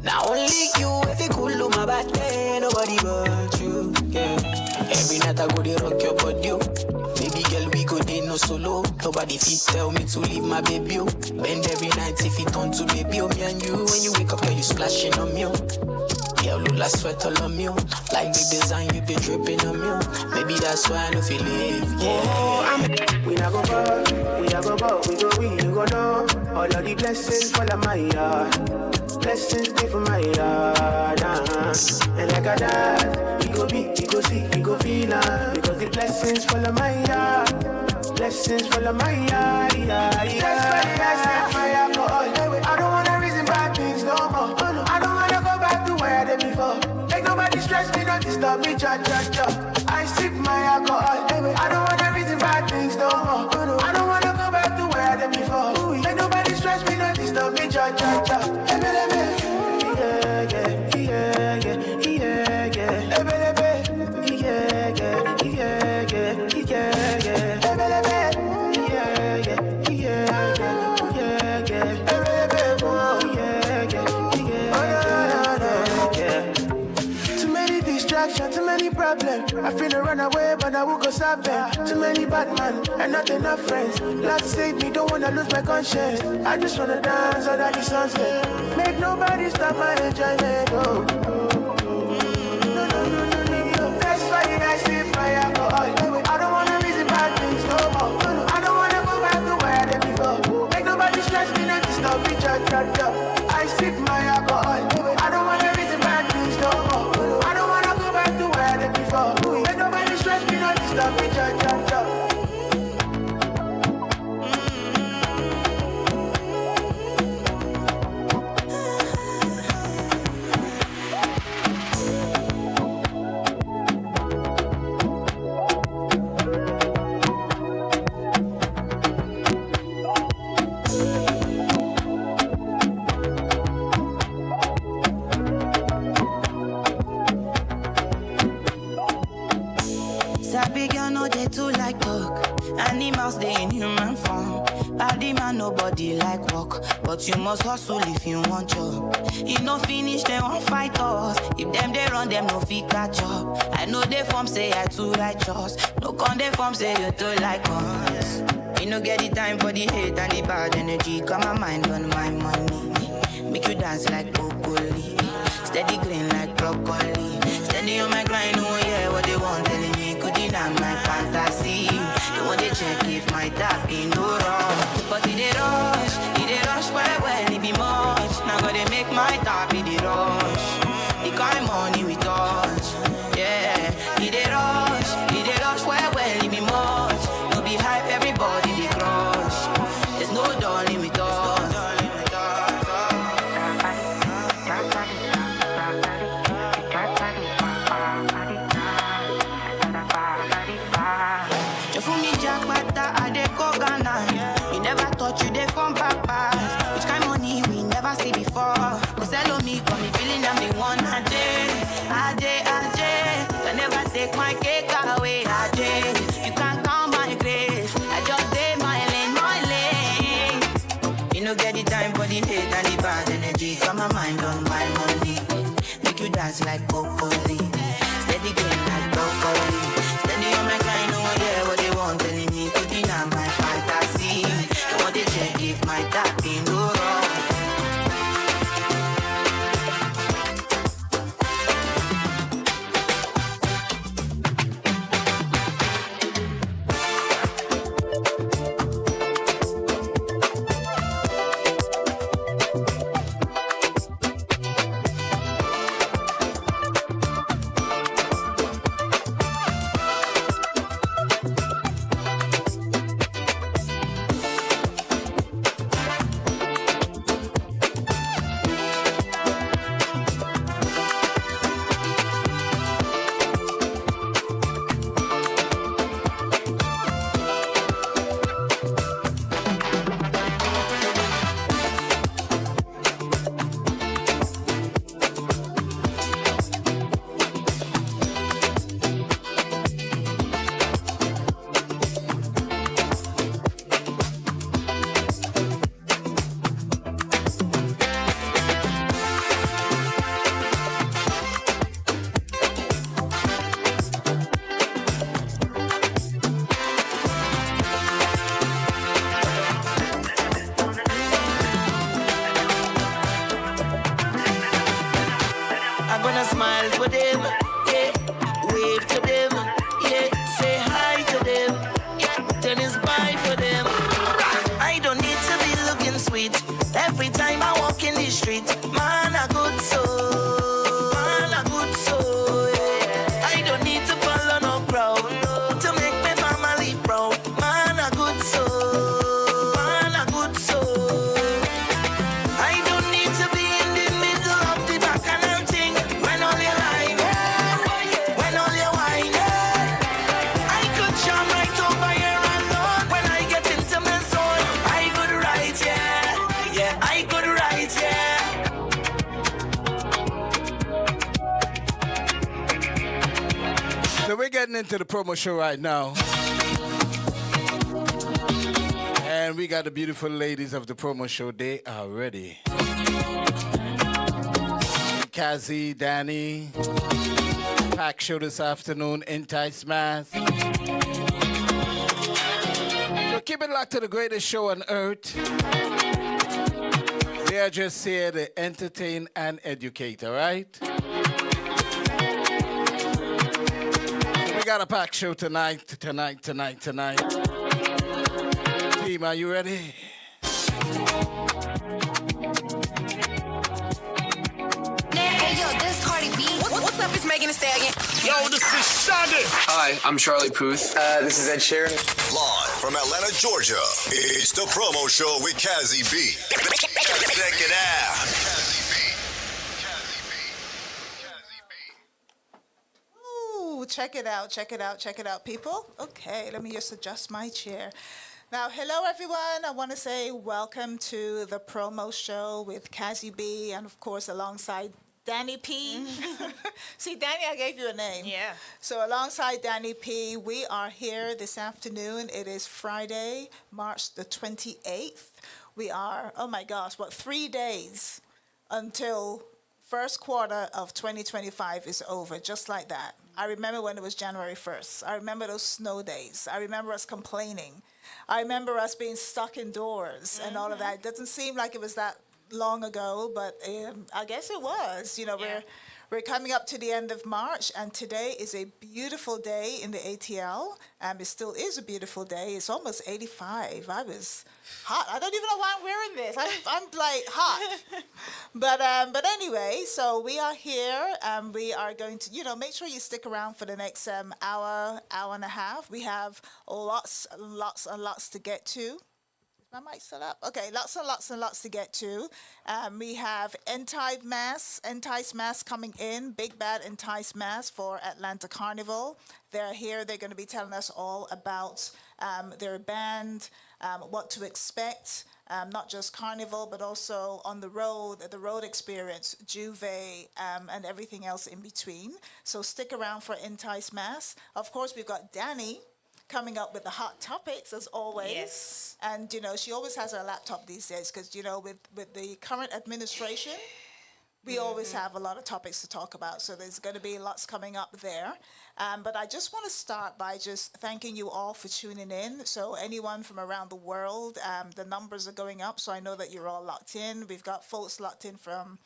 Now only you, if you cool on my body, nobody but you, yeah. Every night I go to rock your body, oh. Baby girl, we go day no solo. Nobody fit tell me to leave my baby, oh. Bend every night if it turn to baby, oh. Me and you, when you wake up, girl, you splashing on me, oh. Yeah, Lula sweat all on me, oh. Like the design, you be dripping on me, oh. Maybe that's why I don't feel it, yeah. Oh, we not go ball, we not go ball, we go win, you go know. All of the blessings fall on my yard. Blessings be for my yard, and like I died, he go be, he go see, he go feel because the blessings follow my yard. Blessings follow my yard, That's why I set my alcohol. I don't wanna reason bad things no more. I don't wanna go back to where I did before. Make nobody stress me, don't disturb me, cha. I sip my alcohol. I don't wanna reason bad things no more. I don't wanna go back to where I did before. Make nobody stress me, don't disturb me, cha. Too many problems. I finna run away, but I will go solve them. Too many bad men and not enough friends. Lord save me, don't wanna lose my conscience. I just wanna dance under the sunset. Make nobody stop my enjoyment. Oh. No. That's why I sip my alcohol. I don't wanna reason bad things no more. I don't wanna go back to where I did before. Make nobody stress me, not disturb me. I sip my alcohol. I don't wanna reason bad things no more. Make nobody stress me, not disturb me, cha. Nobody like work, but you must hustle if you want job. You no finish, they won't fight us. If them they run, them no fit catch up. I know they form say I too righteous. No con they form say you too like us. You no get the time for the hate and the bad energy. Got my mind on my money. Make you dance like broccoli. Steady green like broccoli. Steady on my grind, oh yeah, what they want telling me. Could deny my fantasy. They want to check if my tap in no wrong. But it rush well, it be much. Now gotta make my tap in the rush. The kind money we touch, yeah. It rush well, it be much. No be hype, everybody they crush. There's no darling with us. You dey from papas. Which kind of money we never see before. Cause hello me, got me feeling I'm the one. Ajay. Can never take my cake away. Ajay, you can't count my grace. I just did my lane. You no get the time for the hate and the bad energy. Got my mind on my money. Make you dance like broccoli. Steady green like broccoli. Steady on my grind, oh yeah, what they want telling me. Could deny my fantasy. They check if my tap in no wrong. a smile for them, yeah. Wave to them, yeah. Say hi to them, yeah. Then it's bye for them. I don't need to be looking sweet every time I walk in the street. Man, a good soul, man, a good soul, yeah. I don't need to follow no crowd to make my family proud. Man, a good soul, man, a good soul. I don't need to be in the middle of the bacchanal thing. When all your line, when all your wine, I could jump right over here alone. When I get into my zone, I could write, yeah, I could write, yeah. So we're getting into the promo show right now. And we got the beautiful ladies of the promo show. They are ready. Cazzy, Dani, pack show this afternoon, Entice Mass. So keep it locked to the greatest show on earth. They are just here to entertain and educate, all right? We got a pack show tonight. Team, are you ready? Hey, yo, this Cardi B. What's up? It's Megan Thee Stallion. Yo, this is Shaggy. Hi, I'm Charlie Puth. This is Ed Sheeran. Live from Atlanta, Georgia, it's the promo show with Cazzy Bee. Check it out. Ooh, check it out, people. Okay, let me just adjust my chair. Now, hello, everyone. I want to say welcome to the promo show with Cazzy Bee and, of course, alongside Dani P. See, Dani, I gave you a name. Yeah. So alongside Dani P, we are here this afternoon. It is Friday, March the 28th. We are, 3 days until first quarter of 2025 is over, just like that. I remember when it was January 1st. I remember those snow days. I remember us complaining. I remember us being stuck indoors and all of that. It doesn't seem like it was that long ago, but I guess it was. You know, we're coming up to the end of March, and today is a beautiful day in the ATL. It still is a beautiful day. It's almost 85. I was hot. I don't even know why I'm wearing this. I'm like hot. But anyway, so we are here. We are going to, make sure you stick around for the next hour and a half. We have lots and lots to get to. My mic still up? Okay, lots and lots to get to. We have Entice Mass coming in, Big Bad Entice Mass for Atlanta Carnival. They're here. They're going to be telling us all about their band, what to expect, not just Carnival, but also on the road experience, Juve, and everything else in between. So stick around for Entice Mass. Of course, we've got Dani coming up with the hot topics as always. Yes. And, she always has her laptop these days because, with the current administration, we always have a lot of topics to talk about. So there's going to be lots coming up there. But I just want to start by just thanking you all for tuning in. So anyone from around the world, the numbers are going up. So I know that you're all locked in. We've got folks locked in from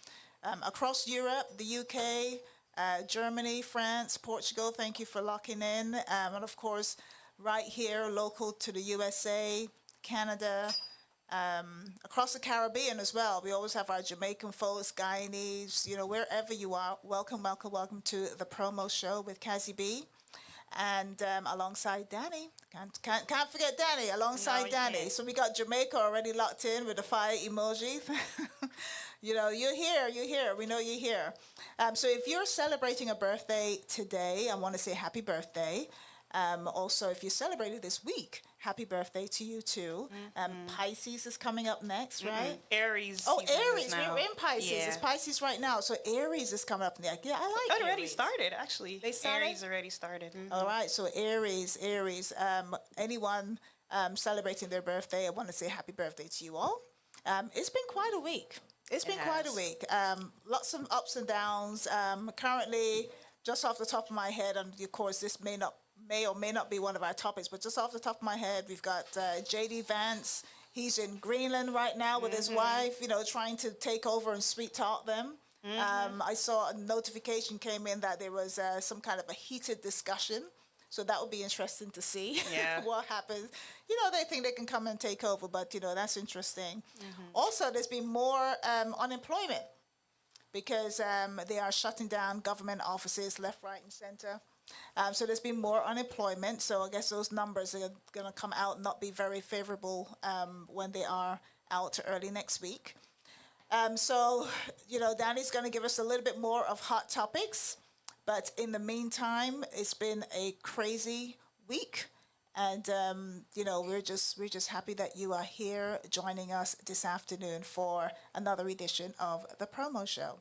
across Europe, the UK, Germany, France, Portugal. Thank you for locking in. And of course, right here, local to the USA, Canada, across the Caribbean as well. We always have our Jamaican folks, Guyanese, wherever you are. Welcome to the promo show with Cazzy Bee. And alongside Dani. Can't forget Dani, alongside Dani. Can't. So we got Jamaica already locked in with the fire emoji. You're here. We know you're here. So if you're celebrating a birthday today, I want to say happy birthday. Also, if you celebrated this week, happy birthday to you too. Pisces is coming up next, right? Aries. Oh, Aries. We're in Pisces. Yeah. It's Pisces right now. So Aries is coming up next. Yeah, I like it. Aries. Already started, actually. They started? Aries already started. Mm-hmm. All right. So Aries. Anyone celebrating their birthday, I want to say happy birthday to you all. It's been quite a week. Lots of ups and downs. Currently, just off the top of my head, and of course, this may or may not be one of our topics, but just off the top of my head, we've got J.D. Vance. He's in Greenland right now with his wife, trying to take over and sweet talk them. I saw a notification came in that there was some kind of a heated discussion. So that would be interesting to see what happens. They think they can come and take over, but, that's interesting. Also, there's been more unemployment because they are shutting down government offices left, right, and center. So there's been more unemployment. So I guess those numbers are going to come out and not be very favorable when they are out early next week. So, Dani's going to give us a little bit more of hot topics. But in the meantime, it's been a crazy week. And, we're just happy that you are here joining us this afternoon for another edition of The Promo Show.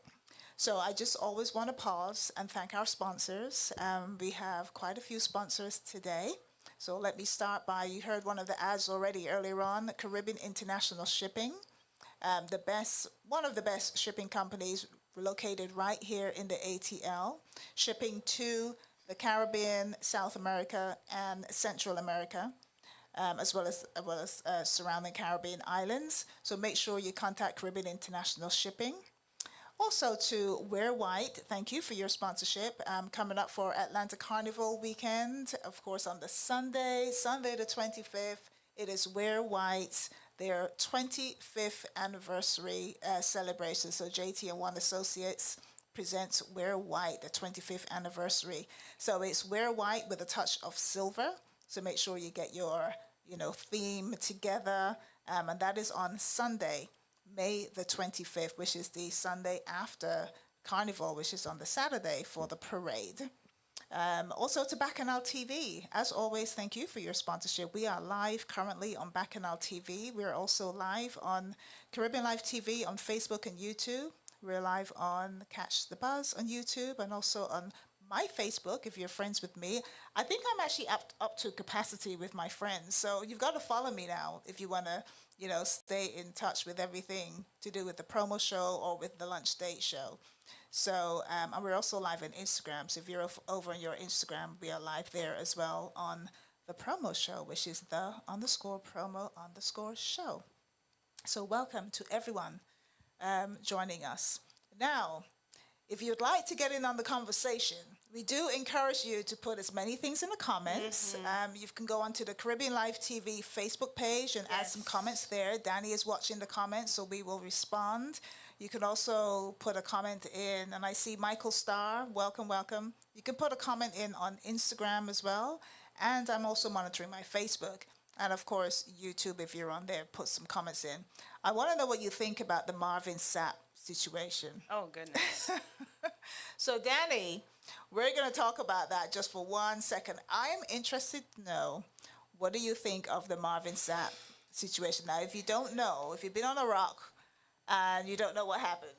So I just always want to pause and thank our sponsors. We have quite a few sponsors today. So let me start by, you heard one of the ads already earlier on, Caribbean International Shipping. One of the best shipping companies located right here in the ATL, shipping to the Caribbean, South America, and Central America, as well as surrounding Caribbean islands. So make sure you contact Caribbean International Shipping. Also to Wear White, thank you for your sponsorship. Coming up for Atlanta Carnival weekend, of course, on the Sunday the 25th, it is Wear White, their 25th anniversary celebration. So JT and One Associates presents Wear White, the 25th anniversary. So it's Wear White with a touch of silver. So make sure you get your, theme together. And that is on Sunday, May the 25th, which is the Sunday after Carnival, which is on the Saturday for the parade. Also to Bacchanal TV. As always, thank you for your sponsorship. We are live currently on Bacchanal TV. We're also live on Caribbeanlifetv on Facebook and YouTube. We're live on Catch the Buzz on YouTube and also on my Facebook, if you're friends with me. I think I'm actually up to capacity with my friends. So you've got to follow me now if you want to, stay in touch with everything to do with the promo show or with the lunch date show. So, and we're also live on Instagram. So if you're over on your Instagram, we are live there as well on the promo show, which is the _promo_show. So welcome to everyone joining us. Now, if you'd like to get in on the conversation, we do encourage you to put as many things in the comments. You can go onto the Caribbeanlifetv Facebook page and add some comments there. Dani is watching the comments, so we will respond. You can also put a comment in, and I see Michael Starr, welcome. You can put a comment in on Instagram as well, and I'm also monitoring my Facebook. And of course, YouTube, if you're on there, put some comments in. I want to know what you think about the Marvin Sapp situation. Oh, goodness. So, Dani, we're going to talk about that just for 1 second. I am interested to know, what do you think of the Marvin Sapp situation? Now, if you don't know, if you've been on a rock and you don't know what happened,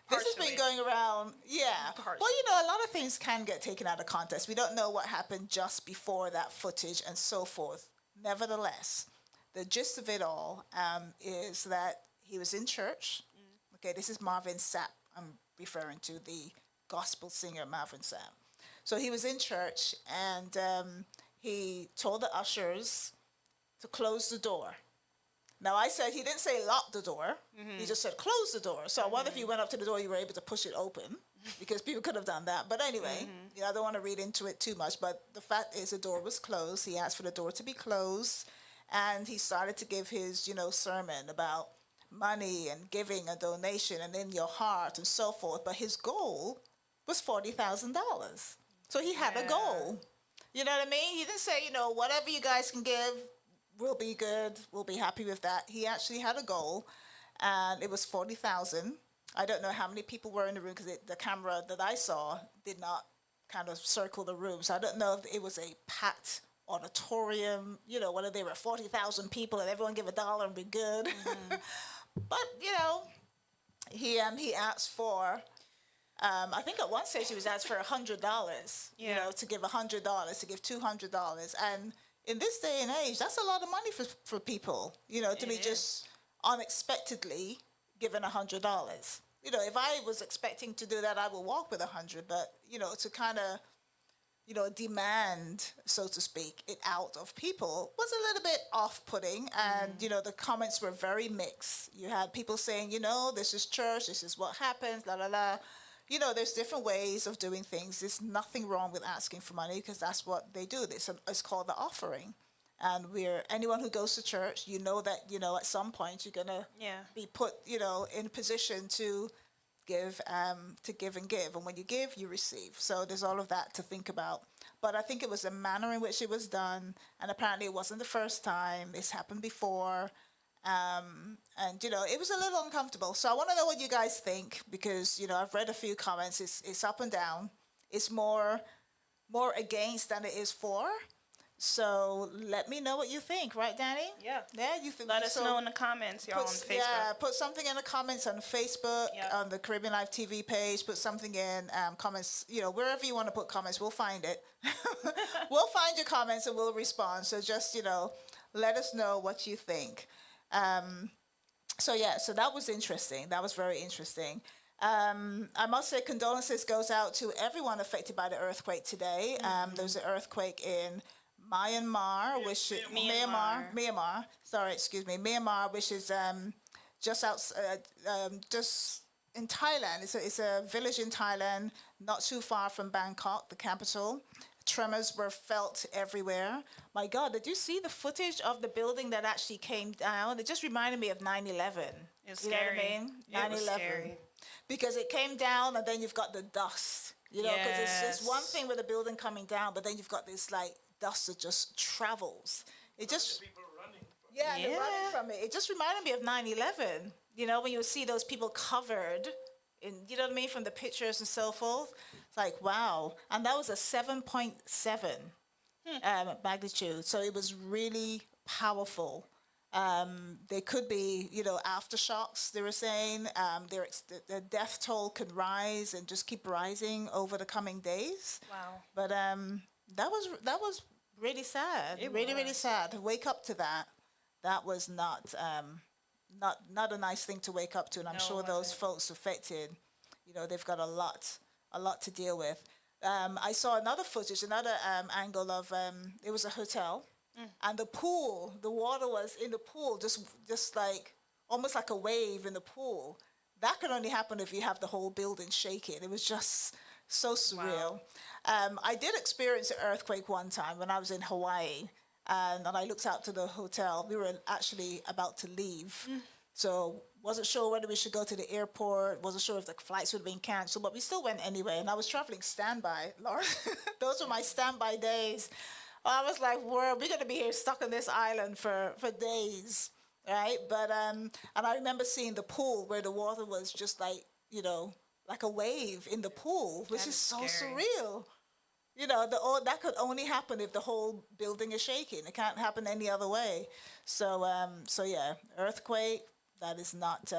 this has been going around, Well, a lot of things can get taken out of context. We don't know what happened just before that footage and so forth. Nevertheless, the gist of it all is that he was in church. Okay, this is Marvin Sapp. I'm referring to the gospel singer Marvin Sapp. So he was in church and he told the ushers to close the door. Now, I said, he didn't say lock the door. He just said close the door. So I wonder if you went up to the door, you were able to push it open because people could have done that. But anyway, I don't want to read into it too much. But the fact is the door was closed. He asked for the door to be closed. And he started to give his, sermon about money and giving a donation and in your heart and so forth. But his goal was $40,000. So he had a goal. You know what I mean? He didn't say, whatever you guys can give, we'll be good. We'll be happy with that. He actually had a goal, and it was 40,000. I don't know how many people were in the room because the camera that I saw did not kind of circle the room. So I don't know if it was a packed auditorium, whether there were 40,000 people and everyone give $1 and be good. But, he asked for, I think at one stage he was asked for $100, to give $100, to give $200. And in this day and age, that's a lot of money for people, to be just unexpectedly given $100. If I was expecting to do that, I would walk with 100. But, to kind of demand, so to speak, it out of people was a little bit off-putting. And, the comments were very mixed. You had people saying, this is church, this is what happens, la, la, la. There's different ways of doing things. There's nothing wrong with asking for money because that's what they do. It's called the offering. And anyone who goes to church, that, at some point you're going to be put, in position to give and give. And when you give, you receive. So there's all of that to think about. But I think it was the manner in which it was done. And apparently it wasn't the first time. It's happened before. And, it was a little uncomfortable. So I want to know what you guys think because, I've read a few comments. It's up and down. It's more against than it is for. So let me know what you think, right, Dani? Yeah. Yeah, you think. Let us know in the comments, y'all, on Facebook. Yeah, put something in the comments on Facebook, on the Caribbean Life TV page. Put something in comments, wherever you want to put comments, we'll find it. We'll find your comments and we'll respond. So just, let us know what you think. So that was interesting. That was very interesting. I must say condolences goes out to everyone affected by the earthquake today. There was an earthquake in Myanmar, which Myanmar. Sorry, excuse me, Myanmar, which is just in Thailand. It's a village in Thailand, not too far from Bangkok, the capital. Tremors were felt everywhere. My God, did you see the footage of the building that actually came down? It just reminded me of 9/11. It's you scary. Know what I mean? 9/11. It was scary. Because it came down and then you've got the dust. Because it's one thing with the building coming down, but then you've got this dust that just travels. It just people running. They're running from it. It just reminded me of 9/11. When you see those people covered in, from the pictures and so forth. It's like, wow. And that was a 7.7 magnitude. So it was really powerful. There could be, aftershocks, they were saying. The death toll could rise and just keep rising over the coming days. Wow. But that was really sad. Really sad. To wake up to that, that was not a nice thing to wake up to. And I'm sure those folks affected, they've got a lot to deal with. I saw another footage, another angle of it was a hotel. And the pool, the water was in the pool, just like almost like a wave in the pool. That could only happen if you have the whole building shaking. It was just so surreal. Wow. I did experience an earthquake one time when I was in Hawaii, and I looked out to the hotel. We were actually about to leave, so wasn't sure whether we should go to the airport. Wasn't sure if the flights would have been canceled, but we still went anyway. And I was traveling standby, Laura. Those were my standby days. I was like, we're going to be here stuck on this island for days, right? But and I remember seeing the pool where the water was just like, like a wave in the pool, which is so surreal. That could only happen if the whole building is shaking. It can't happen any other way. So earthquake, that is not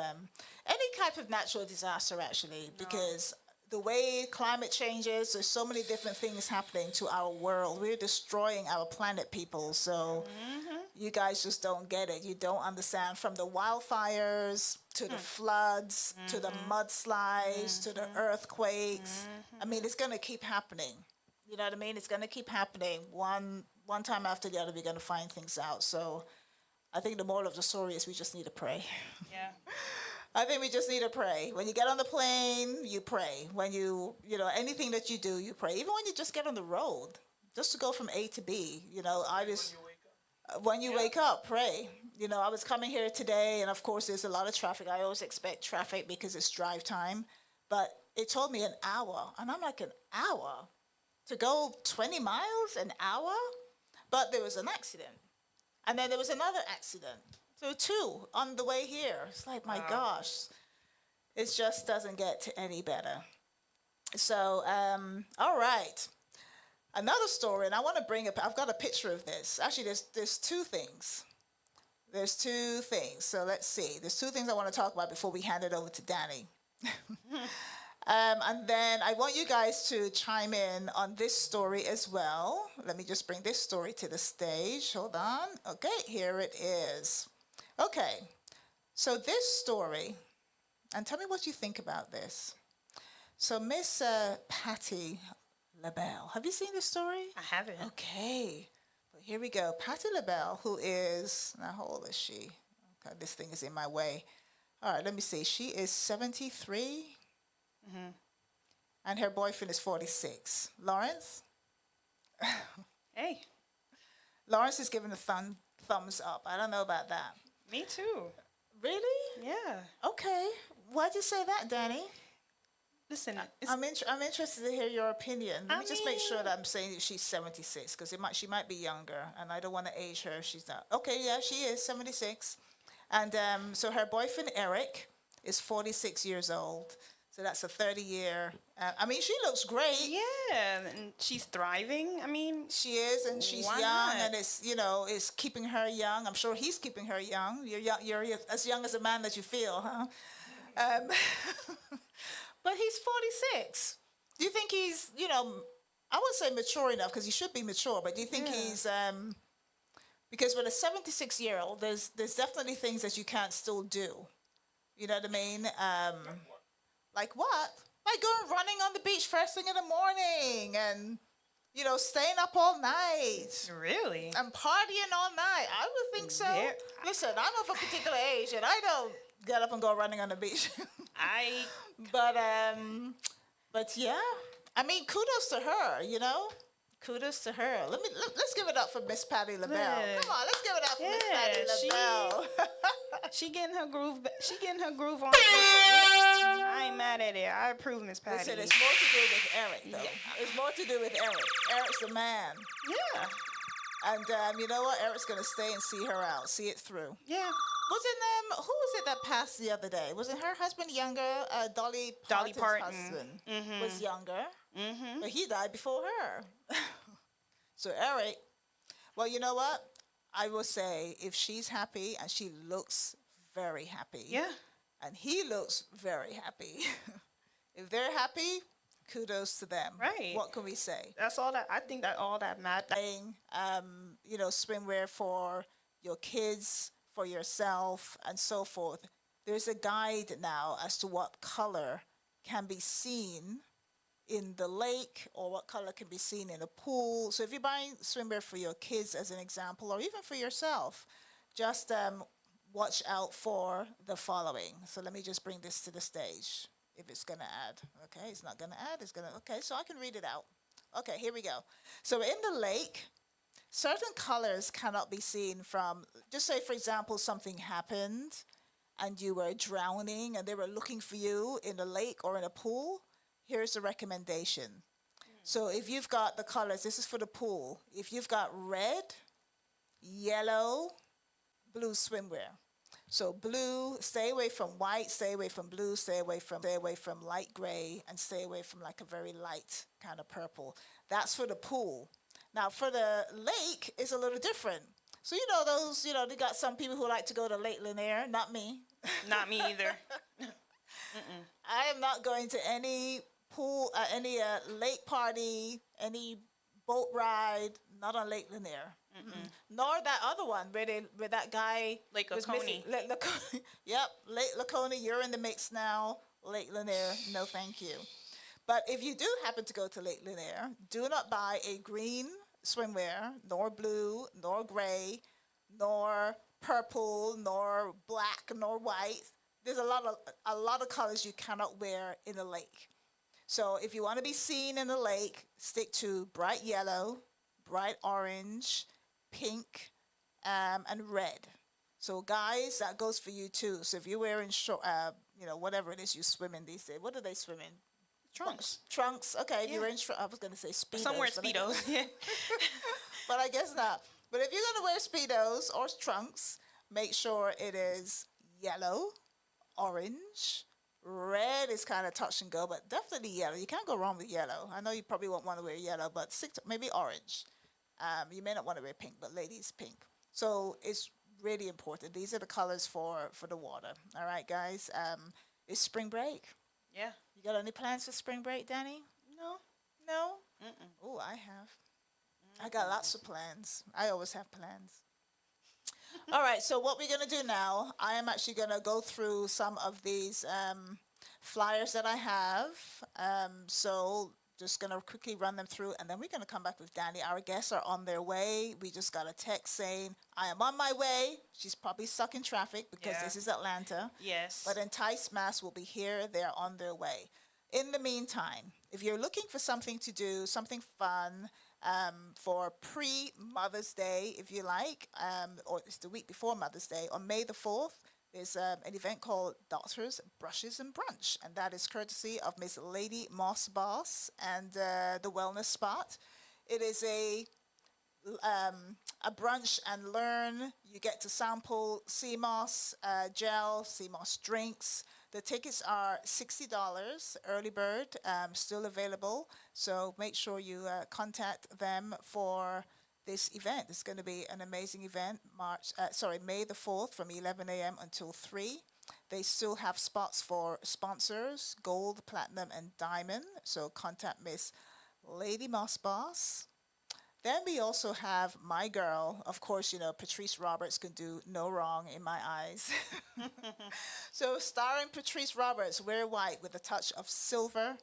any type of natural disaster, actually, because the way climate changes, there's so many different things happening to our world. We're destroying our planet, people. So you guys just don't get it. You don't understand. From the wildfires to the floods to the mudslides to the earthquakes. I mean, it's going to keep happening. You know what I mean? It's going to keep happening. One time after the other, we're going to find things out. So I think the moral of the story is we just need to pray. Yeah. I think we just need to pray. When you get on the plane, you pray. When anything that you do, you pray. Even when you just get on the road, just to go from A to B, when you wake up, pray. I was coming here today, and of course, there's a lot of traffic. I always expect traffic because it's drive time. But it told me an hour, and I'm like, an hour? To go 20 miles, an hour? But there was an accident. And then there was another accident. So 2 on the way here. It's like, my gosh, it just doesn't get any better. So, all right. Another story, and I want to bring up, I've got a picture of this. Actually, there's 2 things. There's 2 things. So let's see. There's 2 things I want to talk about before we hand it over to Dani. And then I want you guys to chime in on this story as well. Let me just bring this story to the stage. Hold on. Okay, here it is. Okay, so this story, and tell me what you think about this. So Miss Patty LaBelle. Have you seen the story? I haven't. Okay. But here we go. Patti LaBelle, who is, now how old is she? Okay, this thing is in my way. All right, let me see. She is 73. And her boyfriend is 46. Lawrence? Hey, Lawrence is giving a thumbs up. I don't know about that. me too. Really? Yeah. Okay. Why'd you say that, Dani? Listen, I'm interested to hear your opinion. Let me just make sure mean- that I'm saying that she's 76 because she might be younger, and I don't want to age her if she's not. Okay, yeah, she is 76, and so her boyfriend Eric is 46 years old. So that's a 30-year. I mean, she looks great. yeah, and she's thriving. I mean, She is, and she's Why young, not? and it's keeping her young. I'm sure he's keeping her young. You're as young as a man that you feel, huh? Um, but he's 46. Do you think he's, I wouldn't say mature enough because he should be mature, but do you think he's, because with a 76-year-old, there's definitely things that you can't still do. You know what I mean? Like what? Like going running on the beach first thing in the morning and, staying up all night. really? And partying all night. I would think so. Yeah. Listen, I'm of a particular age and I don't get up and go running on the beach. I But yeah. I mean, kudos to her, Kudos to her. Let's give it up for Miss Patti LaBelle. Yeah. Come on, let's give it up for Miss Yeah, Patti LaBelle. she getting her groove. She getting her groove on. I ain't mad at it. I approve, Miss Patty. Listen, it's more to do with Eric, though. Yeah. It's more to do with Eric. Eric's the man. Yeah. And you know what? Eric's going to stay and see her out, see it through. Yeah. Who was it that passed the other day? Wasn't her husband younger? Dolly Parton's husband was younger, but he died before her. So Eric, well, you know what? I will say if she's happy and she looks very happy. Yeah. And he looks very happy. If they're happy, kudos to them. Right. What can we say? That's all that. I think that all that matters. Swimwear for your kids, for yourself, and so forth. There's a guide now as to what color can be seen in the lake or what color can be seen in a pool. So if you're buying swimwear for your kids, as an example, or even for yourself, just watch out for the following. So let me just bring this to the stage. If it's going to add. Okay, it's not going to add. It's going to, okay, so I can read it out. Okay, here we go. So in the lake, certain colors cannot be seen from, just say, for example, something happened and you were drowning and they were looking for you in a lake or in a pool. Here's the recommendation. So if you've got the colors, this is for the pool. If you've got red, yellow, blue swimwear. So blue, stay away from white, stay away from blue, stay away from light gray, and stay away from like a very light kind of purple. That's for the pool. Now for the lake, it's a little different. So they got some people who like to go to Lake Lanier, not me. Not me either. I am not going to any pool, any lake party, any boat ride, not on Lake Lanier. Nor that other one where that guy Lake was Oconee. missing. Yep, Lake Laconii, you're in the mix now. Lake Lanier, no thank you. But if you do happen to go to Lake Lanier, do not buy a green swimwear, nor blue, nor gray, nor purple, nor black, nor white. There's a lot of colors you cannot wear in a lake. So if you want to be seen in the lake, stick to bright yellow, bright orange, pink, and red. So guys, that goes for you too. So if you're wearing whatever it is you swim in these days, what do they swim in? Trunks. Trunks. Okay, if Yeah. you're in. I was going to say speedos. Somewhere but speedos. Yeah. but I guess not. But if you're going to wear speedos or trunks, make sure it is yellow, orange. Red is kind of touch and go, but definitely yellow. You can't go wrong with yellow. I know you probably won't want to wear yellow, but stick to maybe orange. You may not want to wear pink, but ladies, pink. So it's really important. These are the colors for the water. All right, guys. It's spring break. Yeah. You got any plans for spring break, Dani? No. No? Oh, I have. I got lots of plans. I always have plans. All right, so what we're going to do now, I am actually going to go through some of these flyers that I have. So Just going to quickly run them through, and then we're going to come back with Dani. Our guests are on their way. We just got a text saying, I am on my way. She's probably stuck in traffic because this is Atlanta. Yes. But Entice Mass will be here. They're on their way. In the meantime, if you're looking for something to do, something fun for pre-Mother's Day, if you like, or it's the week before Mother's Day, on May the 4th, there's an event called Doctors, Brushes, and Brunch, and that is courtesy of Miss Lady Moss Boss and the Wellness Spot. It is a brunch and learn. You get to sample sea moss gel, sea moss drinks. The tickets are $60, early bird, still available. So make sure you contact them for this event. It's going to be an amazing event. May the 4th from 11 a.m. until 3. They still have spots for sponsors, gold, platinum, and diamond. So contact Miss Lady Moss Boss. Then we also have my girl. Of course, Patrice Roberts can do no wrong in my eyes. So starring Patrice Roberts, Wear White with a Touch of Silver.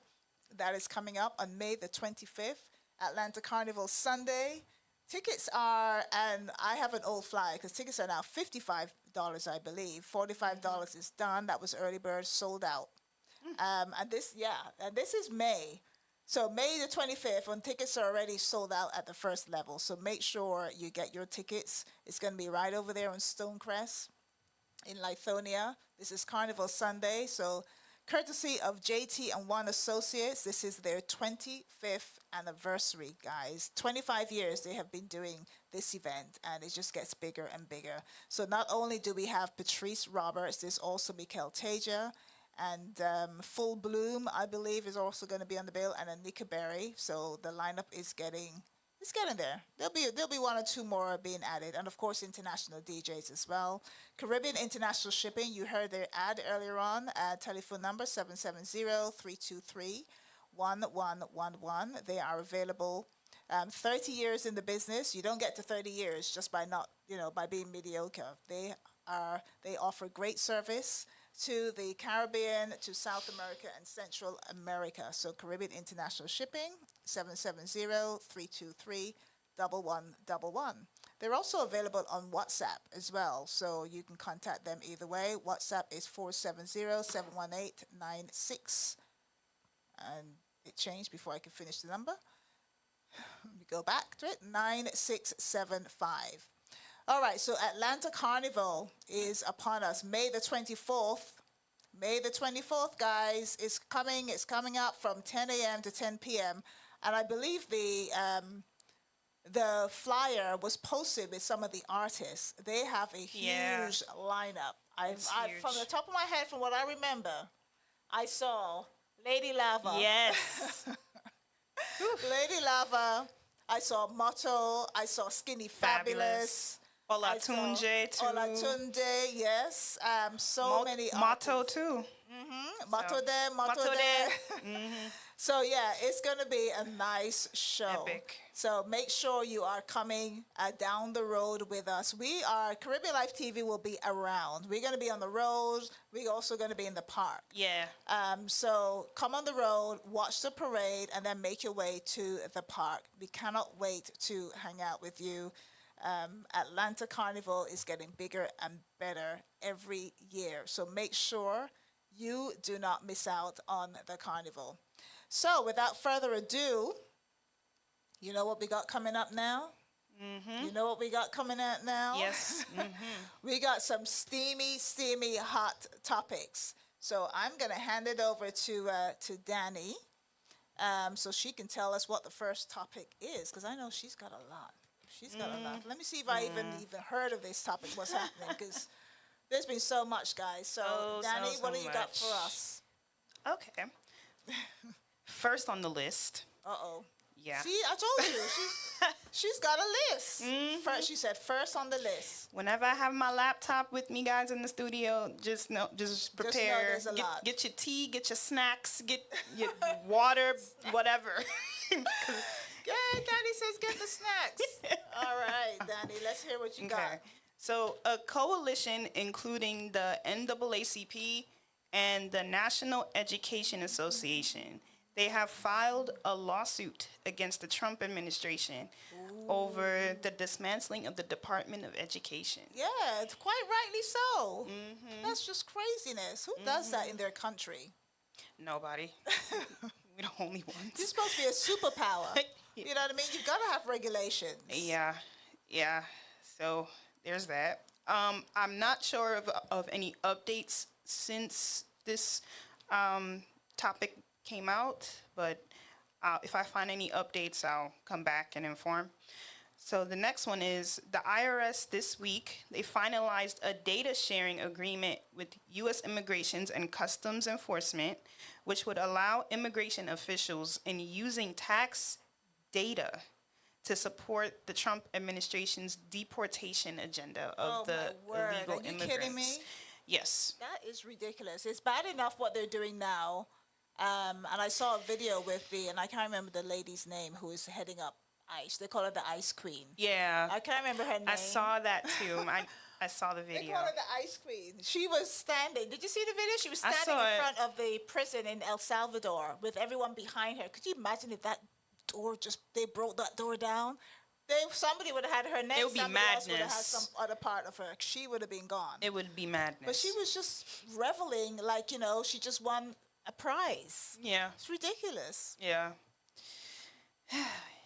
That is coming up on May the 25th. Atlanta Carnival Sunday. Tickets are, and I have an old flyer because tickets are now $55, I believe. $45 is done. That was early bird, sold out. And this is May. So May the 25th, when tickets are already sold out at the first level. So make sure you get your tickets. It's going to be right over there on Stonecrest in Lithonia. This is Carnival Sunday. So courtesy of JT and One Associates, this is their 25th anniversary, guys. 25 years they have been doing this event, and it just gets bigger and bigger. So not only do we have Patrice Roberts, there's also Mikel Teja, and Full Bloom, I believe, is also going to be on the bill, and Anika Berry. So the lineup is getting there. There'll be one or two more being added, and of course international DJs as well. Caribbean International Shipping, you heard their ad earlier on. Telephone number 770-323-1111. They are available. 30 years in the business. You don't get to 30 years just by by being mediocre. They offer great service to the Caribbean, to South America, and Central America. So Caribbean International Shipping, 770-323-1111. They're also available on WhatsApp as well, so you can contact them either way. WhatsApp is 470-718-96. And it changed before I could finish the number. Let me go back to it, 9675. All right, so Atlanta Carnival is upon us. May the 24th. May the 24th, guys, is coming. It's coming up from 10 a.m. to 10 p.m. And I believe the flyer was posted with some of the artists. They have a huge lineup. From the top of my head, from what I remember, I saw Lady Lava. Yes. Lady Lava. I saw Motto. I saw Skinny Fabulous. Olatunde too. Olatunde, yes. Many Motto too. Mm-hmm. Motto there, Motto there. Mm-hmm. So yeah, it's gonna be a nice show. Epic. So make sure you are coming down the road with us. Caribbeanlifetv will be around. We're gonna be on the road. We're also gonna be in the park. Yeah. So come on the road, watch the parade, and then make your way to the park. We cannot wait to hang out with you. Atlanta Carnival is getting bigger and better every year. So make sure you do not miss out on the carnival. So without further ado, you know what we got coming up now? Mm-hmm. You know what we got coming out now? Yes. Mm-hmm. We got some steamy, hot topics. So I'm going to hand it over to Dani so she can tell us what the first topic is, because I know she's got a lot. She's got a lot. Let me see if I even heard of this topic, what's happening, because there's been so much, guys. So, Dani, what do you got for us? Okay. First on the list. Uh-oh. Yeah. See, I told you. She's got a list. Mm-hmm. First, she said first on the list. Whenever I have my laptop with me, guys, in the studio, just prepare. Just know there's a lot. Get your tea, get your snacks, get your water, whatever. Yeah, Dani says get the snacks. All right, Dani, let's hear what you got. So a coalition including the NAACP and the National Education Association, They have filed a lawsuit against the Trump administration over the dismantling of the Department of Education. Yeah, it's quite rightly so. That's just craziness. Who does that in their country? Nobody. We're the only ones. You're supposed to be a superpower. You know what I mean? You've got to have regulations. Yeah. So there's that. I'm not sure of any updates since this topic came out, but if I find any updates, I'll come back and inform. So the next one is the IRS this week. They finalized a data sharing agreement with U.S. Immigrations and Customs Enforcement, which would allow immigration officials in using tax data to support the Trump administration's deportation agenda of the illegal immigrants. Are you kidding me? Yes. That is ridiculous. It's bad enough what they're doing now. And I saw a video with and I can't remember the lady's name who is heading up ICE. They call her the Ice Queen. Yeah. I can't remember her name. I saw that too. I saw the video. They call her the Ice Queen. She was standing. Did you see the video? She was standing in front of the prison in El Salvador with everyone behind her. Could you imagine if that door they broke that door down? Somebody would have had her name. It would be somebody madness. else would have had some other part of her. She would have been gone. It would be madness. But she was just reveling like, she just won a prize. Yeah. It's ridiculous. Yeah.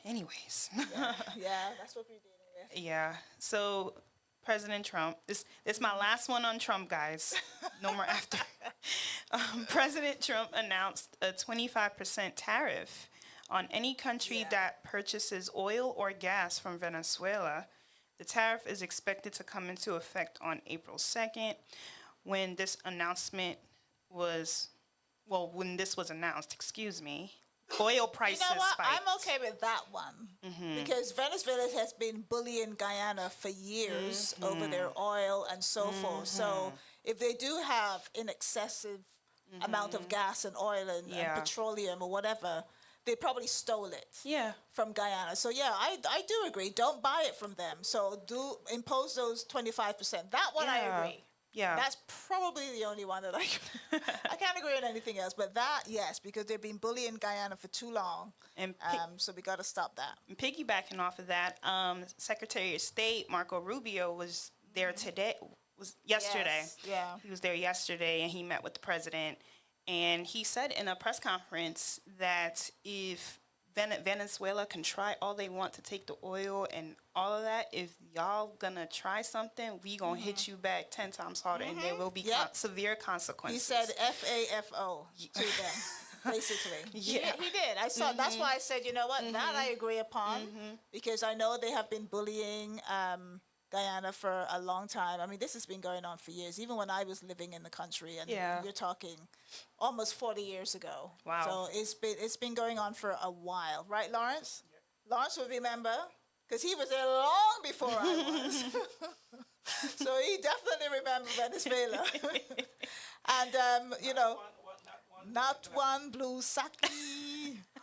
Anyways. Yeah, that's what we're dealing with. Yeah. So President Trump, this my last one on Trump, guys. No more after. President Trump announced a 25% tariff on any country that purchases oil or gas from Venezuela. The tariff is expected to come into effect on April 2nd. When this was announced, oil prices spiked. I'm okay with that one because Venezuela has been bullying Guyana for years over their oil and so forth. So if they do have an excessive amount of gas and oil and petroleum or whatever, they probably stole it from Guyana. So I do agree. Don't buy it from them. So do impose those 25%. That one I agree. Yeah. That's probably the only one that I can't agree on anything else. But that, yes, because they've been bullying Guyana for too long. And so we got to stop that. And piggybacking off of that, Secretary of State Marco Rubio was there yesterday. Yes, yeah. He was there yesterday and he met with the president. And he said in a press conference that if Venezuela can try all they want to take the oil and all of that, if y'all gonna try something, we gonna hit you back 10 times harder and there will be severe consequences. He said FAFO to them, basically. Yeah. He did. I saw. That's why I said, you know what, that I agree upon because I know they have been bullying Guyana for a long time. I mean, this has been going on for years, even when I was living in the country, and you're talking almost 40 years ago. Wow. So it's been going on for a while, right, Lawrence? Yeah. Lawrence would remember because he was there long before I was. So he definitely remembers Venezuela. And not one blue sake.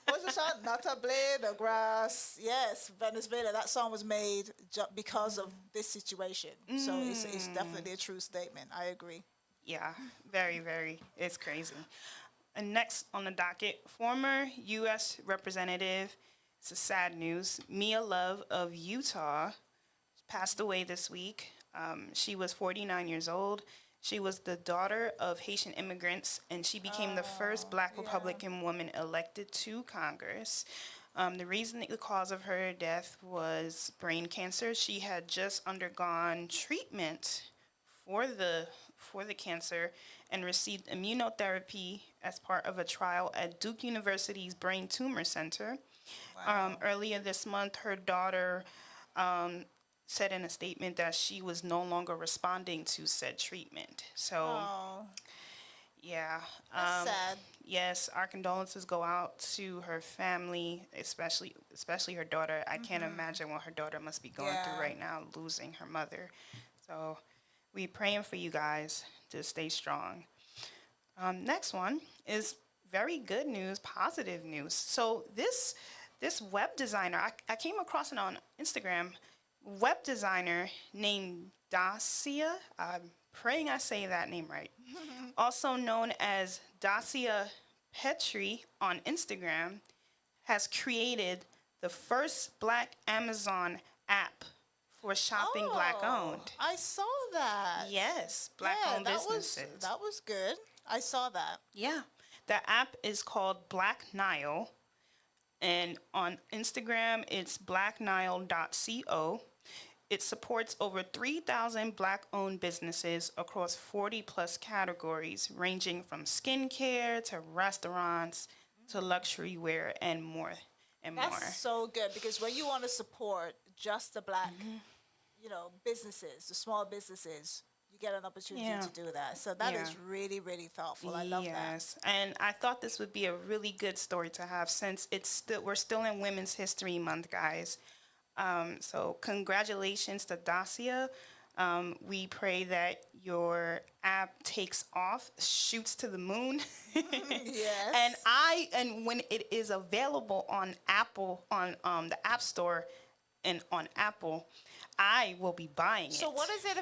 What's the song? Not a blade of grass. Yes, Venezuela. That song was made because of this situation. So it's definitely a true statement. I agree. Yeah, very, very. It's crazy. And next on the docket, former U.S. Representative, it's a sad news, Mia Love of Utah passed away this week. She was 49 years old. She was the daughter of Haitian immigrants, and she became the first Black Republican woman elected to Congress. The cause of her death was brain cancer. She had just undergone treatment for the cancer and received immunotherapy as part of a trial at Duke University's Brain Tumor Center. Wow. Earlier this month, her daughter said in a statement that she was no longer responding to said treatment. So, that's sad. Yes, our condolences go out to her family, especially her daughter. I can't imagine what her daughter must be going through right now, losing her mother. So, we praying for you guys to stay strong. Next one is very good news, positive news. So this web designer, I came across it on Instagram. Web designer named Dacia, I'm praying I say that name right, also known as Dacia Petrie on Instagram has created the first Black Amazon app for shopping Black owned. I saw that. Yes, Black owned businesses. That was good. I saw that. Yeah. The app is called Black Nile. And on Instagram, it's blacknile.co. It supports over 3,000 Black-owned businesses across 40-plus categories, ranging from skincare to restaurants to luxury wear and more. That's so good, because when you want to support just the Black, businesses, the small businesses, you get an opportunity to do that. So that is really, really thoughtful. I love that. Yes, and I thought this would be a really good story to have, since we're still in Women's History Month, guys. So congratulations to Dacia. We pray that your app takes off, shoots to the moon. Yes. And when it is available on Apple, on the App Store and on Apple, I will be buying it. So what is it?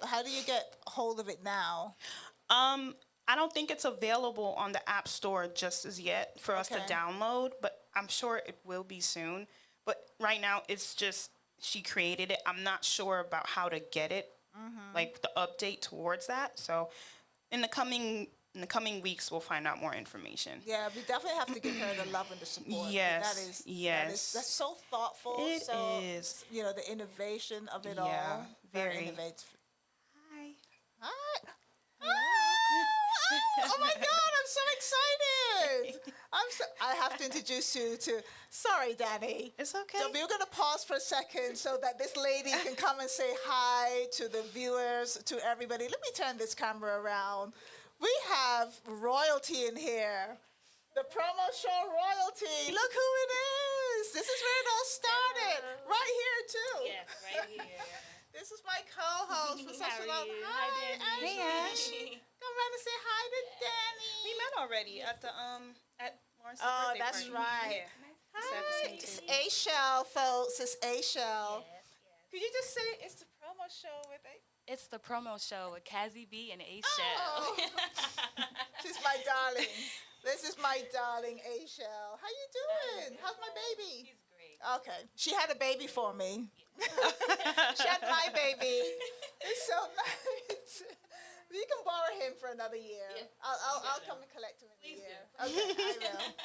How do you get hold of it now? I don't think it's available on the App Store just as yet for us to download, but I'm sure it will be soon. But right now, it's just she created it. I'm not sure about how to get it, like the update towards that. So in the coming weeks, we'll find out more information. Yeah, we definitely have to give her the love and the support. Yes, that's so thoughtful. It so, is. The innovation of it all. Very innovative. Hi. Hi. Oh my God, I'm so excited. I have to introduce you to, sorry, Dani. It's okay. So we're going to pause for a second so that this lady can come and say hi to the viewers, to everybody. Let me turn this camera around. We have royalty in here. The promo show royalty. Look who it is. This is where it all started. Right here, too. Yes, right here. This is my co-host for such a long time. Hi, Dani. Hey, Ash. Come around and say hi to Dani. We met already at the at Lawrence's Oh, birthday that's party. right. Yeah. Hi. It's A-Shell, folks. It's A-Shell. Could you just say it's the promo show with A? It's the promo show with Cazzy Bee and A-Shell. Oh. She's my darling. This is my darling A-Shell. How you doing? How's my baby? He's great. Okay. She had a baby for me. She had my baby. It's so nice. You can borrow him for another year. Yeah. I'll come and collect him in Please a year. do. Okay, I will.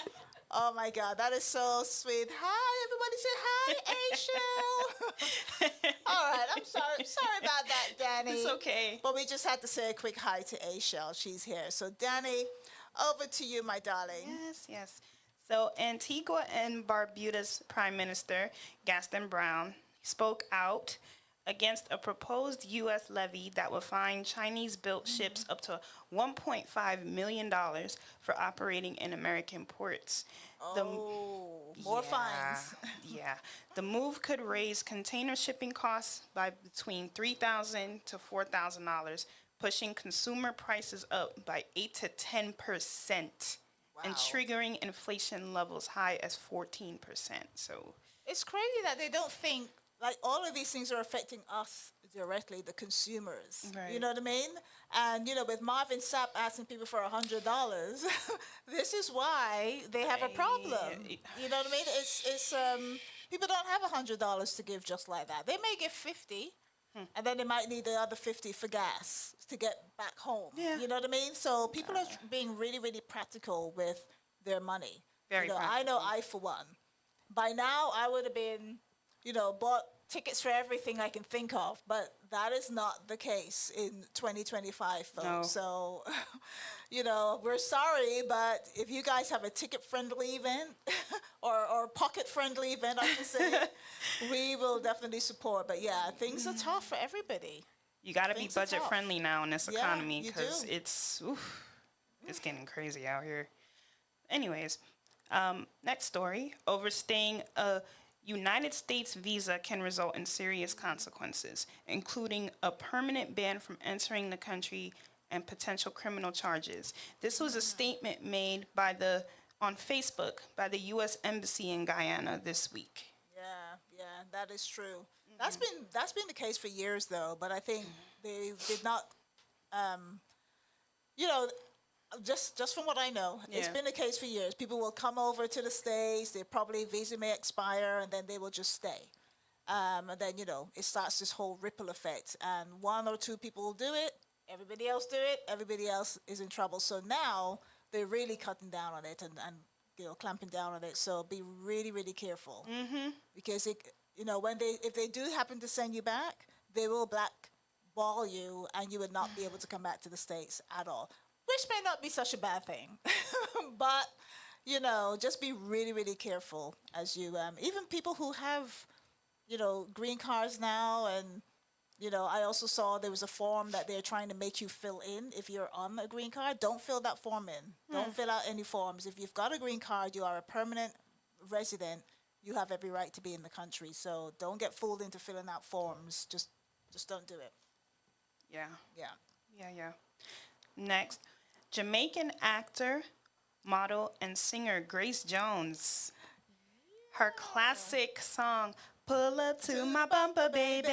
Oh my God, that is so sweet. Hi, everybody say hi, A-Shell. All right, I'm sorry. Sorry about that, Dani. It's okay. But we just had to say a quick hi to A-Shell. She's here. So, Dani, over to you, my darling. Yes. So Antigua and Barbuda's Prime Minister, Gaston Brown, spoke out against a proposed U.S. levy that would fine Chinese-built ships up to $1.5 million for operating in American ports. More fines. Yeah. The move could raise container shipping costs by between $3,000 to $4,000, pushing consumer prices up by 8 to 10%, and triggering inflation levels high as 14%. So it's crazy that they don't think, like, all of these things are affecting us directly, the consumers. Right. You know what I mean? And, with Marvin Sapp asking people for $100, this is why they have a problem. You know what I mean? It's people don't have $100 to give just like that. They may give 50, and then they might need the other 50 for gas to get back home. Yeah. You know what I mean? So people are being really, really practical with their money. Very practical. I know I, for one, by now I would have been, bought tickets for everything I can think of, but that is not the case in 2025, folks. No. So, we're sorry, but if you guys have a ticket-friendly event or pocket-friendly event, I should say, we will definitely support. But yeah, things are tough for everybody. you got to be Things are tough. budget-friendly now in this Yeah, economy, you because do. it's getting crazy out here. Anyways, next story. Overstaying a United States visa can result in serious consequences, including a permanent ban from entering the country and potential criminal charges. This was a statement made on Facebook by the U.S. Embassy in Guyana this week. Yeah, that is true. That's been the case for years, though. But I think they did not. Just from what I know, it's been the case for years. People will come over to the States. They probably visa may expire, and then they will just stay. And then it starts this whole ripple effect. And one or two people will do it. Everybody else do it. Everybody else is in trouble. So now they're really cutting down on it and clamping down on it. So be really, really careful. Because if they do happen to send you back, they will blackball you, and you would not be able to come back to the States at all. Which may not be such a bad thing, but just be really, really careful as you even people who have green cards now, and I also saw there was a form that they're trying to make you fill in if you're on a green card. Don't fill that form in. Don't fill out any forms. If you've got a green card, you are a permanent resident. You have every right to be in the country. So don't get fooled into filling out forms. Just don't do it. Yeah. Next, Jamaican actor, model, and singer Grace Jones. Her classic song, "Pull Up to My Bumper, Baby."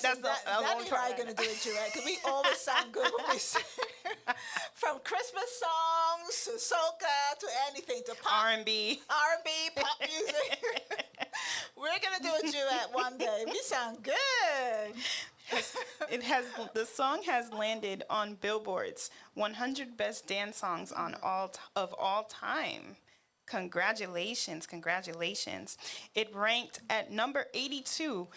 That's Dani and I are going to do a duet, because we always sound good when we sing. From Christmas songs to soca to anything, to pop. R&B, pop music. We're going to do a duet one day. We sound good. The song has landed on Billboard's 100 Best Dance Songs of all time. Congratulations. It ranked at number 82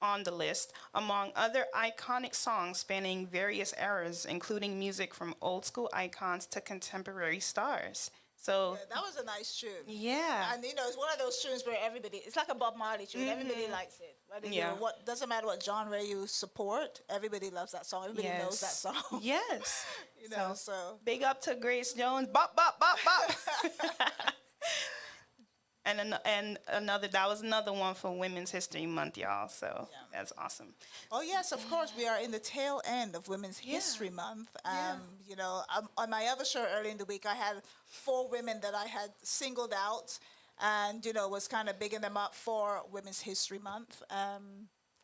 on the list, among other iconic songs spanning various eras, including music from old school icons to contemporary stars. So that was a nice tune. Yeah. And it's one of those tunes where it's like a Bob Marley tune. Everybody likes it. What doesn't matter what genre you support, everybody loves that song. Everybody knows that song. Yes. So big up to Grace Jones. Bop, bop, bop, bop. And that was another one for Women's History Month, y'all. So that's awesome. Oh yes, of course, we are in the tail end of Women's History Month. On my other show early in the week, I had 4 women that I had singled out, and was kind of bigging them up for Women's History Month.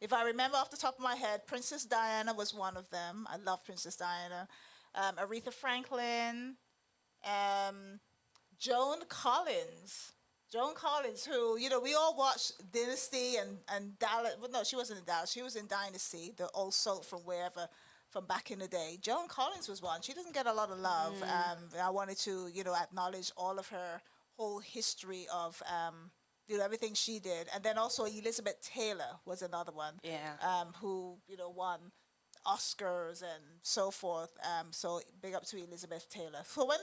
If I remember off the top of my head, Princess Diana was one of them. I love Princess Diana. Aretha Franklin, Joan Collins. Joan Collins, who, we all watched Dynasty and Dallas. Well, no, she wasn't in Dallas. She was in Dynasty, the old soap from wherever, from back in the day. Joan Collins was one. She doesn't get a lot of love. I wanted to, acknowledge all of her whole history of, everything she did. And then also Elizabeth Taylor was another one. Who, won Oscars and so forth. So big up to Elizabeth Taylor. So when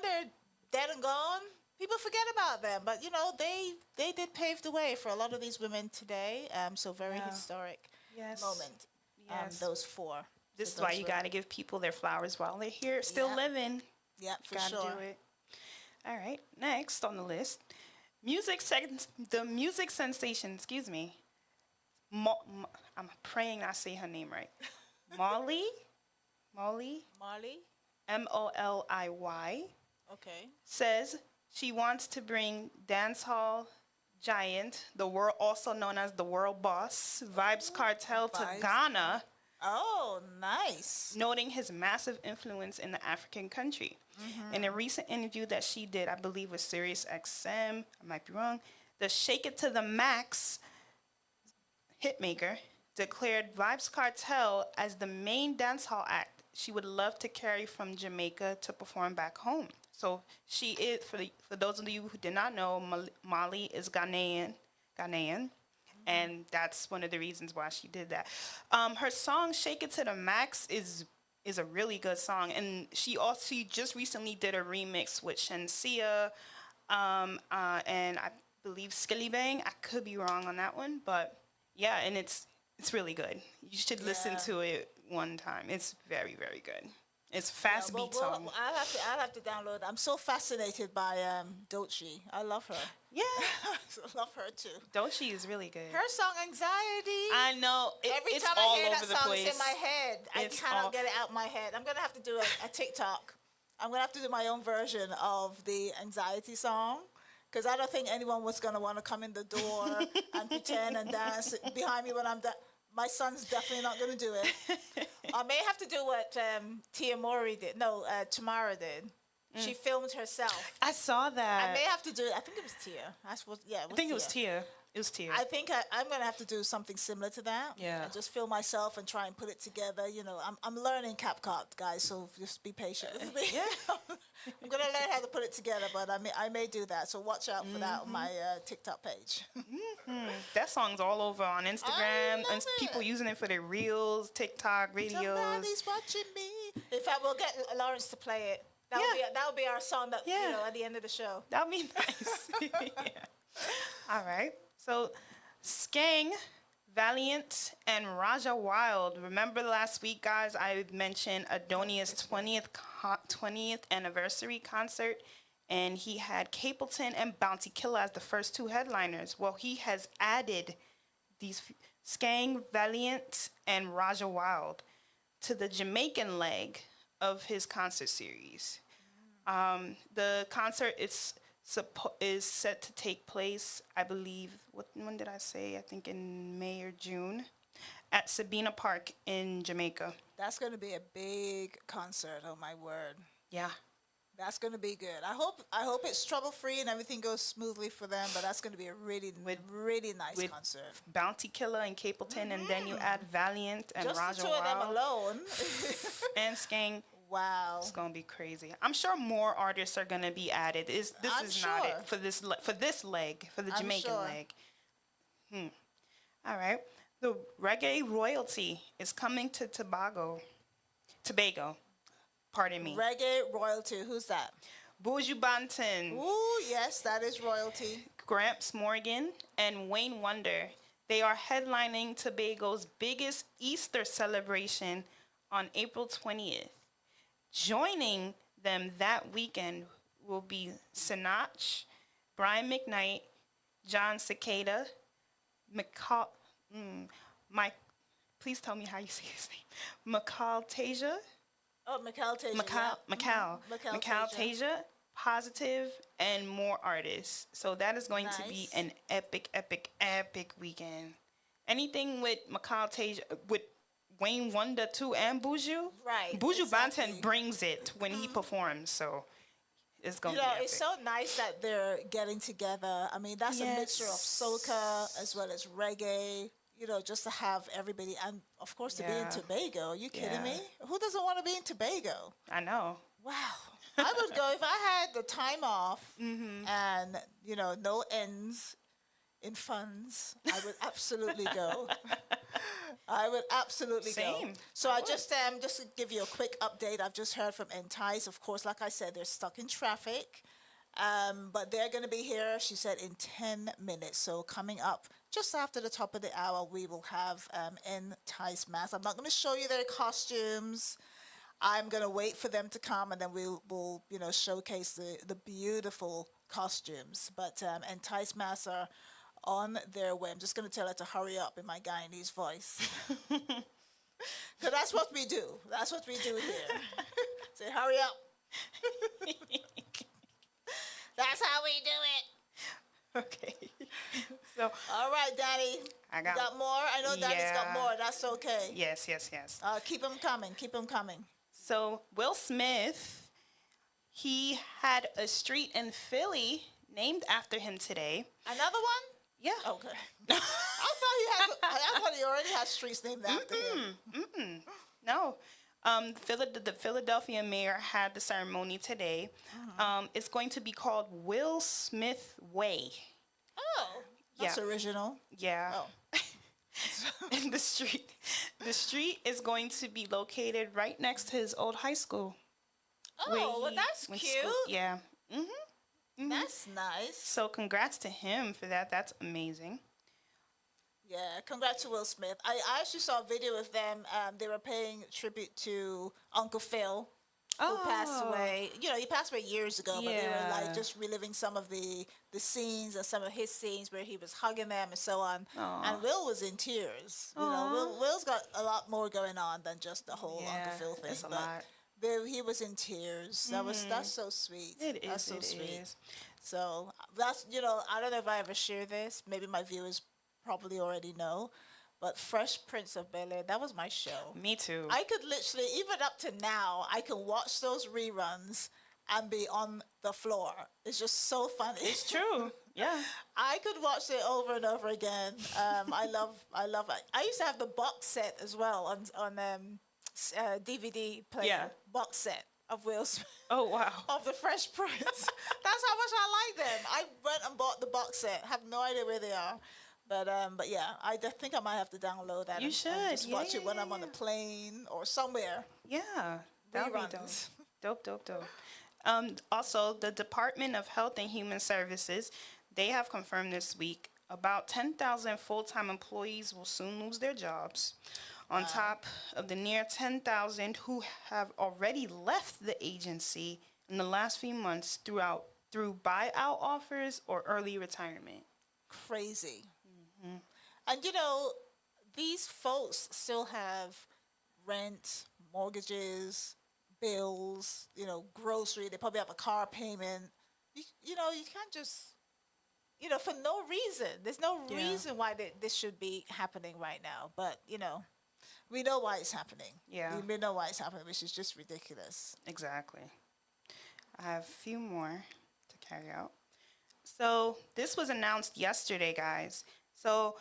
they're dead and gone, people forget about them, but they did pave the way for a lot of these women today. So very historic moment. Those 4. This is why you got to give people their flowers while they're here, still living. Yeah, for gotta sure. Do it. All right, next on the list, the music sensation. Excuse me. I'm praying I say her name right. Molly. Molly. Molliy. Okay. Says she wants to bring dancehall giant, also known as the world boss, Vybz Kartel, to Ghana. Oh, nice. Noting his massive influence in the African country. In a recent interview that she did, I believe with Sirius XM, I might be wrong, the Shake It to the Max hitmaker declared Vybz Kartel as the main dancehall act she would love to carry from Jamaica to perform back home. So she is, for those of you who did not know, Molly is Ghanaian, and that's one of the reasons why she did that. Her song "Shake It to the Max" is a really good song, and she just recently did a remix with Shensia, and I believe Skilly Bang. I could be wrong on that one, but yeah, and it's really good. You should listen to it one time. It's very, very good. It's fast beat song. I'll have to download. I'm so fascinated by Doechii. I love her. Yeah, I love her too. Doechii is really good. Her song "Anxiety." I know. Every it's time all I hear over that the song, place. it's in my head. I cannot get it out my head. I'm gonna have to do a TikTok. I'm gonna have to do my own version of the "Anxiety" song, because I don't think anyone was gonna want to come in the door and pretend and dance behind me when I'm My son's definitely not going to do it. I may have to do what Tia Mori did. No, Tamara did. She filmed herself. I saw that. I may have to do it. I think it was Tia. I think it was Tia. It was Tia. I think I'm going to have to do something similar to that. Yeah. And just film myself and try and put it together. You know, I'm learning CapCut, guys, so just be patient with me. Yeah. I'm going to learn how to put it together, but I may do that. So watch out for that on my TikTok page. That song's all over on Instagram, and people using it for their reels, TikTok, videos. Somebody's watching me. In fact, we'll get Lawrence to play it. That'll be our song that at the end of the show. That'll be nice. All right. So, Skang, Valiant, and Raja Wild. Remember last week, guys, I mentioned Adonia's 20th anniversary concert, and he had Capleton and Bounty Killer as the first two headliners. Well, he has added these Skang, Valiant, and Raja Wild to the Jamaican leg of his concert series. The concert is set to take place, I believe, when did I say? I think in May or June, at Sabina Park in Jamaica. That's going to be a big concert, oh my word. Yeah. That's going to be good. I hope it's trouble-free and everything goes smoothly for them, but that's going to be a really nice concert. Bounty Killer and Capleton, and then you add Valiant and Just Raja the two of them Wild alone. and Skang. Wow. It's going to be crazy. I'm sure more artists are going to be added. This is not it for this leg, for the Jamaican leg. All right. The reggae royalty is coming to Tobago. Pardon me. Reggae royalty. Who's that? Buju Banton. Ooh, yes, that is royalty. Gramps Morgan and Wayne Wonder. They are headlining Tobago's biggest Easter celebration on April 20th. Joining them that weekend will be Sinach, Brian McKnight, John Cicada, please tell me how you say his name. Mikal Tasia. Oh, Mikal Tasia. Mikal Tasia, Positive, and more artists. So that is going to be an epic weekend. Anything with Mikal Tasia, with Wayne Wonder too, and Buju. Right. Buju Banton brings it when he performs, so it's going to be epic. It's so nice that they're getting together. I mean, that's a mixture of soca as well as reggae. You know, just to have everybody, and of course to be in Tobago. Are you kidding me? Who doesn't want to be in Tobago? I know. Wow. I would go if I had the time off and, no ends in funds. I would absolutely go. I would absolutely go. So I just to give you a quick update, I've just heard from Entice. Of course, like I said, they're stuck in traffic. But they're going to be here, she said, in 10 minutes. So coming up just after the top of the hour, we will have Entice Mass. I'm not going to show you their costumes. I'm going to wait for them to come, and then we'll showcase the beautiful costumes. But Entice Mass are on their way. I'm just going to tell her to hurry up in my Guyanese voice. Because that's what we do. That's what we do here. Say, hurry up. That's how we do it. Okay. So, all right, Dani. You got more? I know Dani's got more. That's okay. Yes. Keep them coming. Keep them coming. So, Will Smith, he had a street in Philly named after him today. Another one? Yeah. Okay. I thought he already had streets named after him. No. The Philadelphia mayor had the ceremony today. It's going to be called Will Smith Way. Oh, that's original. Yeah. Oh. And the street is going to be located right next to his old high school. Oh, well, that's cute. Yeah. That's nice. So congrats to him for that. That's amazing. Yeah, congrats to Will Smith. I actually saw a video of them. They were paying tribute to Uncle Phil, who passed away. He passed away years ago, but they were like just reliving some of the scenes and some of his scenes where he was hugging them and so on. And Will was in tears. Will's got a lot more going on than just the whole Uncle Phil thing. It's a lot. He was in tears. That's so sweet. That's so sweet. Is. So that's I don't know if I ever share this. Maybe my viewers probably already know, But Fresh Prince of Bel-Air, that was my show. Me too. I could literally, even up to now, I can watch those reruns and be on the floor. It's just so funny. It's true. Yeah. I could watch it over and over again. I love it. I used to have the box set as well on DVD player. Yeah. Box set of Will Smith. Oh, wow. Of the Fresh Prince. That's how much I like them. I went and bought the box set. Have no idea where they are. But yeah, I think I might have to download that. You should. And just watch Yeah, it when yeah, I'm on the plane or somewhere. Yeah. That would be dope. Reruns. Dope. Also, the Department of Health and Human Services, they have confirmed this week about 10,000 full-time employees will soon lose their jobs, on top of the near 10,000 who have already left the agency in the last few months through buyout offers or early retirement. Crazy. And these folks still have rent, mortgages, bills, grocery. They probably have a car payment. You can't just, for no reason. There's no reason why this should be happening right now. But, we know why it's happening. Yeah. We know why it's happening, which is just ridiculous. Exactly. I have a few more to carry out. So this was announced yesterday, guys. So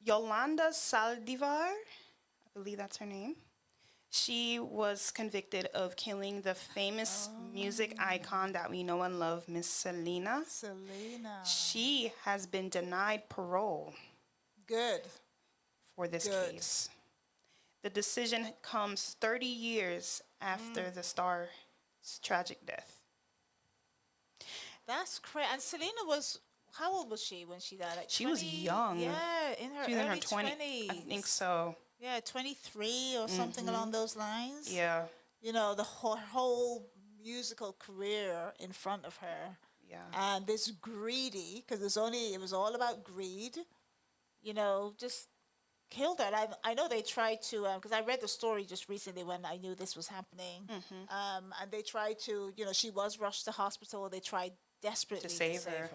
Yolanda Saldivar, I believe that's her name, she was convicted of killing the famous music icon that we know and love, Miss Selena. She has been denied parole. Good. For this case. The decision comes 30 years after the star's tragic death. That's crazy. And Selena was, how old was she when she died? Like she was young. Yeah, in her she was early in her 20s. I think so. Yeah, 23 or something along those lines. Yeah. The whole musical career in front of her. Yeah. And this greedy, because it was all about greed, just killed her. And I know they tried to, because I read the story just recently when I knew this was happening. And they tried to, she was rushed to hospital. They tried desperately to save her.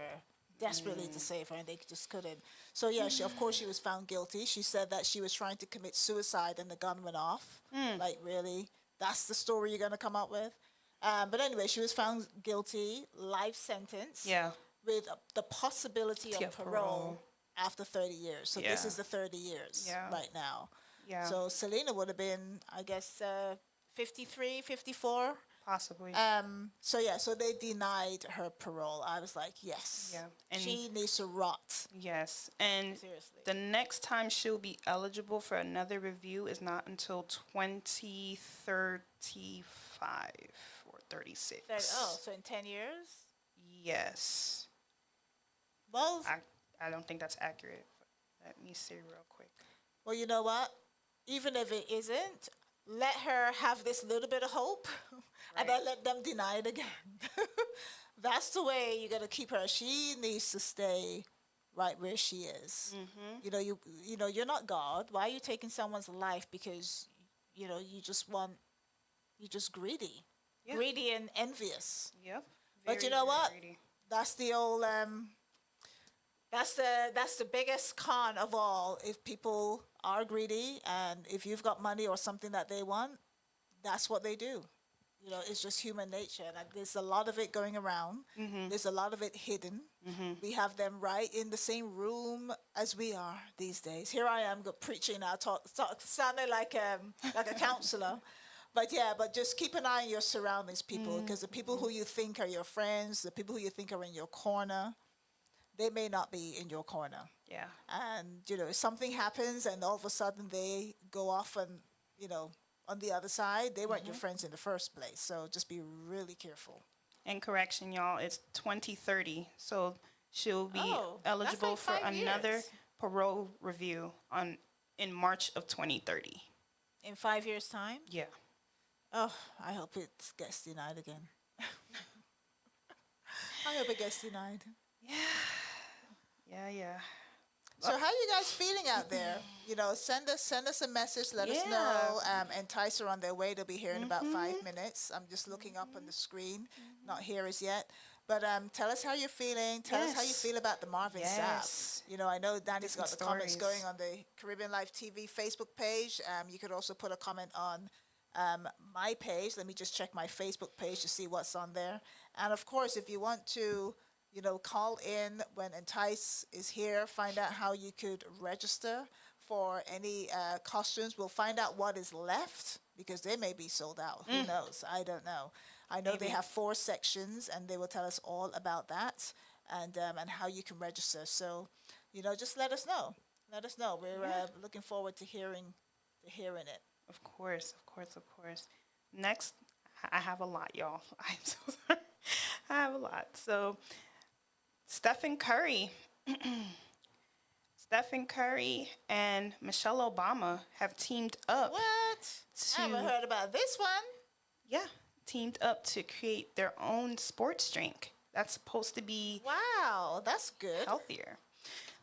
Desperately to save her, and they just couldn't. So yeah, of course she was found guilty. She said that she was trying to commit suicide and the gun went off. Like, really? That's the story you're going to come up with? But anyway, she was found guilty, life sentence. Yeah. With the possibility of parole after 30 years. So this is the 30 years right now. Yeah. So Selena would have been, I guess, 53, 54. Possibly. So they denied her parole. I was like, yes. Yeah. And she needs to rot. Yes. And seriously, the next time she'll be eligible for another review is not until 2035 or 36. So in 10 years? Yes. Well, I don't think that's accurate. Let me see real quick. Well, you know what? Even if it isn't, let her have this little bit of hope. And then let them deny it again. That's the way you got to keep her. She needs to stay right where she is. You're not God. Why are you taking someone's life because you're just greedy, greedy and envious. Yep. But you know what? Greedy. That's the old. That's the biggest con of all. If people are greedy and if you've got money or something that they want, that's what they do. It's just human nature. Like, there's a lot of it going around. There's a lot of it hidden. We have them right in the same room as we are these days. Here I am preaching now, sounding like a counselor. But just keep an eye on your surroundings, people, because the people who you think are your friends, the people who you think are in your corner, they may not be in your corner. Yeah. And, if something happens and all of a sudden they go off and, on the other side, they weren't your friends in the first place. So just be really careful. And correction, y'all, it's 2030. So she'll be eligible for another parole review in March of 2030. In 5 years' time? Yeah. Oh, I hope it gets denied again. I hope it gets denied. Yeah. So how you guys feeling out there? Send us a message. Let us know. Entice her on their way. They'll be here in about 5 minutes. I'm just looking up on the screen. Not here as yet. But tell us how you're feeling. Tell us how you feel about the Marvin Yes. Sapp. You know, I know Dani's got the Different comments stories. going on the Caribbean Life TV Facebook page. You could also put a comment on my page. Let me just check my Facebook page to see what's on there. And of course, if you want to, you know, call in when Entice is here, find out how you could register for any costumes. We'll find out what is left because they may be sold out. Who knows? I don't know. I know they have 4 sections, and they will tell us all about that and how you can register. So, you know, just let us know. Let us know. We're looking forward to hearing it. Of course, of course, of course. Next, I have a lot, y'all. I'm so sorry. I have a lot. So, Stephen Curry. Stephen Curry and Michelle Obama have teamed up. What? I haven't heard about this one. Yeah, teamed up to create their own sports drink. That's supposed to be Wow, that's good. healthier.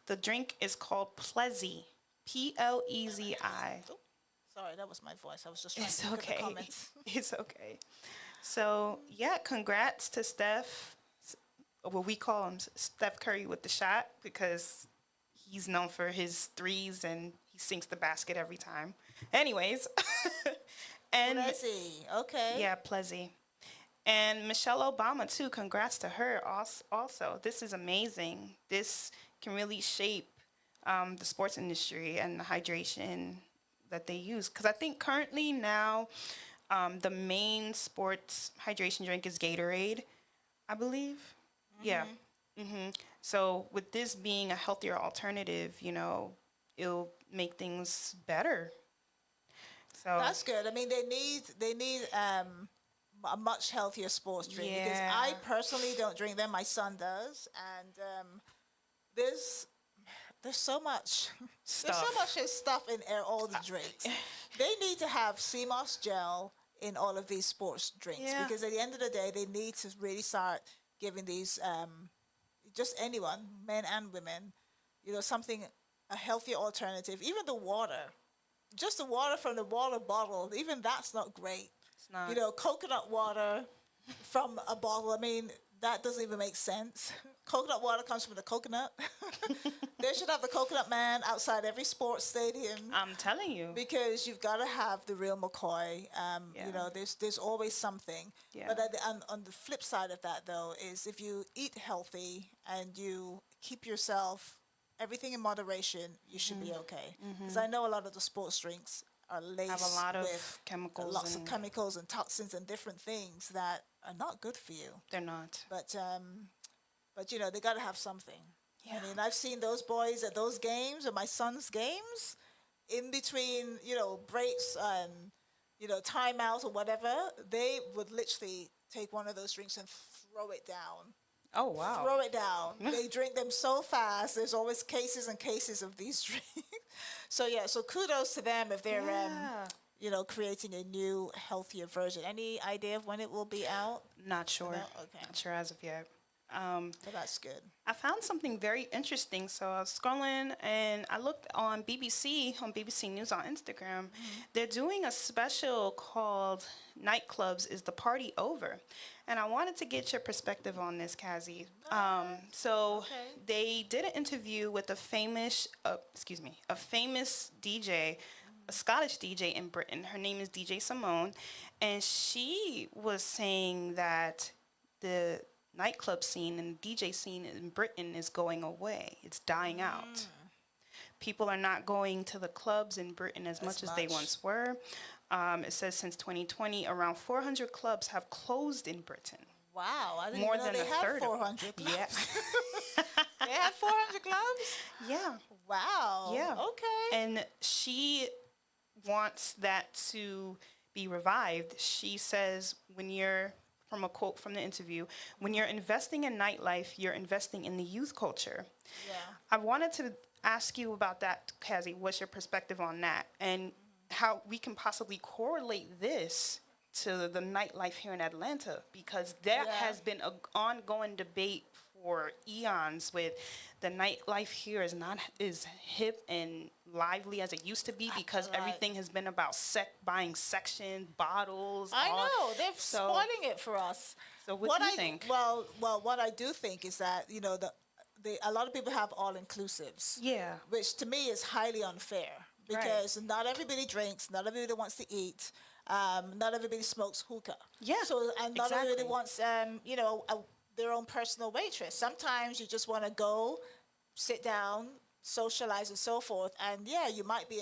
The drink is called Plezi. Plezi. Oh, sorry, that was my voice. I was just trying It's to look at the okay. comments. It's okay. So, yeah, congrats to Steph. Well, we call him Steph Curry with the shot because he's known for his threes and he sinks the basket every time. Anyways. And Plezi, okay. yeah, Plezi. And Michelle Obama, too. Congrats to her also. This is amazing. This can really shape the sports industry and the hydration that they use. Because I think currently now the main sports hydration drink is Gatorade, I believe. Yeah. So with this being a healthier alternative, you know, it'll make things better. So That's good. I mean, they need a much healthier sports drink because Yeah. I personally don't drink them. My son does, and there's so much there's so much stuff in all the drinks. They need to have CMOS gel in all of these sports drinks because at the end of the day, they need to really start giving these just anyone, men and women, you know, a healthier alternative. Even the water. Just the water from the water bottle, even that's not great. It's not. You know, coconut water from a bottle, I mean, that doesn't even make sense. Coconut water comes from the coconut. They should have the coconut man outside every sports stadium. I'm telling you. Because you've got to have the real McCoy. You know, there's always something. Yeah. But on the flip side of that, though, is if you eat healthy and you keep yourself everything in moderation, you should be okay. Because I know a lot of the sports drinks are laced Have a lot of with chemicals. lots of chemicals and toxins and different things that are not good for you. They're not. But you know, they got to have something. I mean, I've seen those boys at those games, or my son's games, in between, you know, breaks and, you know, timeouts or whatever, they would literally take one of those drinks and throw it down. Oh, wow. Throw it down. They drink them so fast. There's always cases and cases of these drinks. So kudos to them if they're, you know, creating a new, healthier version. Any idea of when it will be out? Not sure. No? Okay. Not sure as of yet. Well, that's good. I found something very interesting. So I was scrolling and I looked on BBC News on Instagram. They're doing a special called Nightclubs Is the Party Over? And I wanted to get your perspective on this, Cazzy. They did an interview with a famous DJ, a Scottish DJ in Britain. Her name is DJ Simone. And she was saying that the nightclub scene and DJ scene in Britain is going away. It's dying out. People are not going to the clubs in Britain as much as they once were. It says since 2020, around 400 clubs have closed in Britain. Wow, I didn't More even know than they a had third. 400 clubs. Yeah. They had 400 clubs? Yeah. Wow. Yeah. Okay. And she wants that to be revived. She says from a quote from the interview, when you're investing in nightlife, you're investing in the youth culture. Yeah. I wanted to ask you about that, Cazzy. What's your perspective on that? And how we can possibly correlate this to the nightlife here in Atlanta, because there has been an ongoing debate for eons with the nightlife here is not as hip and lively as it used to be because everything has been about buying section bottles. I know, they're spoiling it for us. So what do you think? Well, what I do think is that a lot of people have all inclusives. Yeah. Which to me is highly unfair because not everybody drinks, not everybody wants to eat, not everybody smokes hookah. Yeah. So not exactly. everybody wants their own personal waitress. Sometimes you just want to go, sit down, socialize, and so forth. And yeah, you might be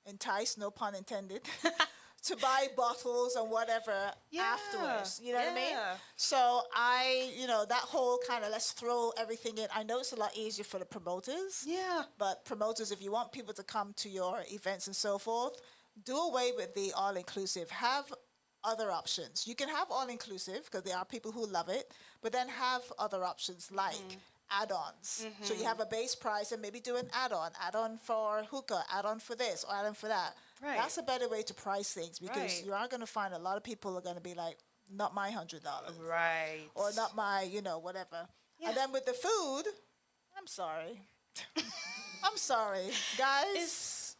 enticed, no pun intended, to buy bottles and whatever afterwards. You know what I mean? So that whole kind of let's throw everything in. I know it's a lot easier for the promoters. Yeah. But promoters, if you want people to come to your events and so forth, do away with the all-inclusive. Have other options. You can have all-inclusive because there are people who love it, but then have other options like add-ons. So you have a base price and maybe do an add-on for hookah, add-on for this, or add-on for that. Right. That's a better way to price things because you are going to find a lot of people are going to be like, not my $100. Right. Or not my, whatever. Yeah. And then with the food, I'm sorry. I'm sorry. Guys,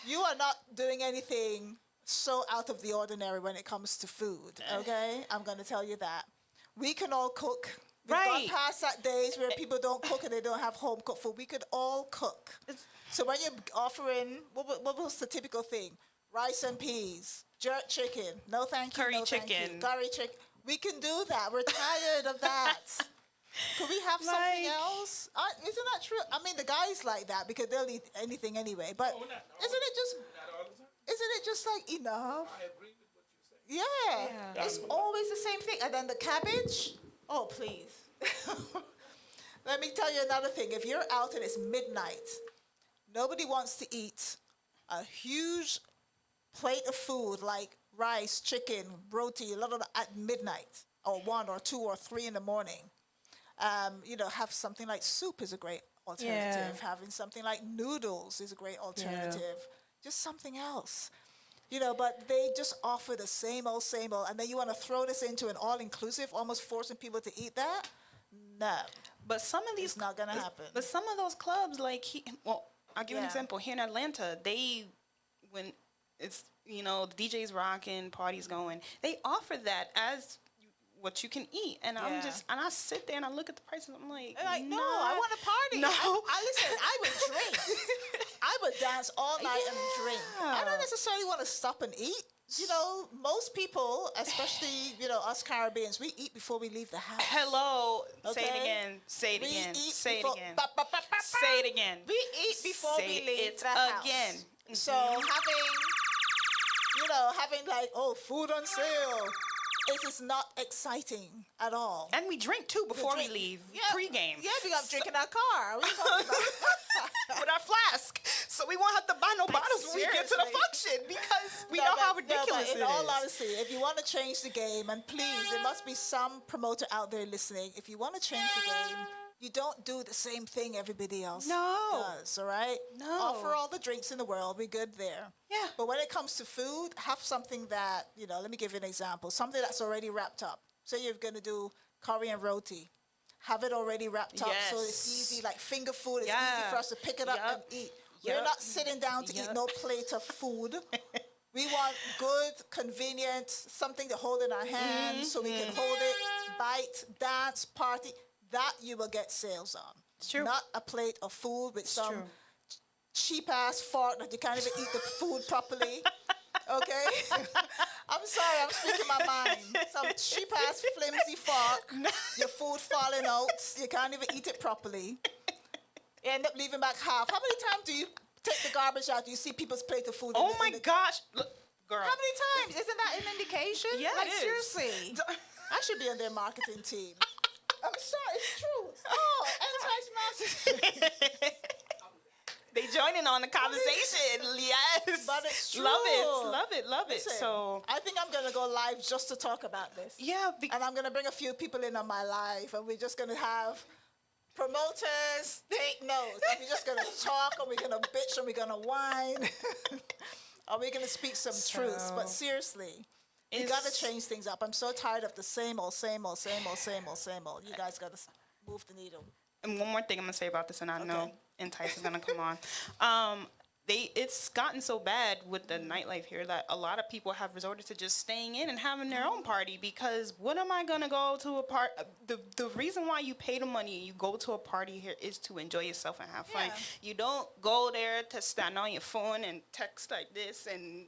you are not doing anything so out of the ordinary when it comes to food, okay? I'm going to tell you that. We can all cook. We've gone past that days where people don't cook and they don't have home cooked food. We could all cook. So when you're offering, what was the typical thing? Rice and peas, jerk chicken. No, thank you. Curry no, chicken. Thank you. Curry chicken. We can do that. We're tired of that. Could we have something else? Isn't that true? I mean, the guys like that because they'll eat anything anyway. But isn't it just like enough? I agree with what you're saying. Yeah. It's always the same thing. And then the cabbage. Oh, please. Let me tell you another thing. If you're out and it's midnight, nobody wants to eat a huge plate of food like rice, chicken, roti, at midnight, or 1 or 2 or 3 in the morning. Have something like soup is a great alternative. Yeah. Having something like noodles is a great alternative. Yeah. Just something else. But they just offer the same old, and then you want to throw this into an all-inclusive, almost forcing people to eat that? No. But some of these... It's not going to happen. But some of those clubs, I'll give you an example. Here in Atlanta, when it's, the DJ's rocking, parties going, they offer that as what you can eat. And I sit there and I look at the prices, I'm like, no, I want to party. No. Listen, I would drink. I would dance all night and drink. I don't necessarily want to stop and eat. Most people, especially, us Caribbeans, we eat before we leave the house. Hello. Okay? Say it again. Say it again. Say it again. Say it again. We eat before we leave the house. Again. So having like, food on sale. It is not exciting at all. And we drink too before we leave. Pre-game. Yeah, we got drinking our car. What are you talking about? With our flask. So we won't have to buy no bottles when we get to the function because we know how ridiculous it is. In all honesty, if you want to change the game, and please, there must be some promoter out there listening. If you want to change the game, you don't do the same thing everybody else does, all right? No. Offer all the drinks in the world. We're good there. Yeah. But when it comes to food, have something that, let me give you an example. Something that's already wrapped up. Say you're going to do curry and roti. Have it already wrapped up so it's easy, like finger food. It's easy for us to pick it up and eat. We're not sitting down to eat no plate of food. We want good, convenient, something to hold in our hands so we can hold it, bite, dance, party. That you will get sales on. It's true. Not a plate of food with some cheap-ass fork that you can't even eat the food properly. Okay? I'm sorry, I'm speaking my mind. Some cheap-ass flimsy fork, your food falling out, you can't even eat it properly. You end up leaving back half. How many times do you take the garbage out? Do you see people's plate of food? Oh my gosh. Look, girl. How many times? Isn't that an indication? Yeah, like, it is. Seriously. I should be on their marketing team. I'm sorry, it's true. Oh, enterprise marketing. They joining on the conversation. Yes. But it's true. Love it. Listen, so I think I'm going to go live just to talk about this. Yeah. And I'm going to bring a few people in on my live, and we're just going to have promoters take notes. And we're just going to talk, and we're going to bitch, and we're going to whine. Or we're going to speak some truths. But seriously, you got to change things up. I'm so tired of the same old. You guys got to move the needle. And one more thing I'm going to say about this, and I know Entice is going to come on. it's gotten so bad with the nightlife here that a lot of people have resorted to just staying in and having their own party, because what am I gonna go to a part? The reason why you pay the money and you go to a party here is to enjoy yourself and have fun. You don't go there to stand on your phone and text like this and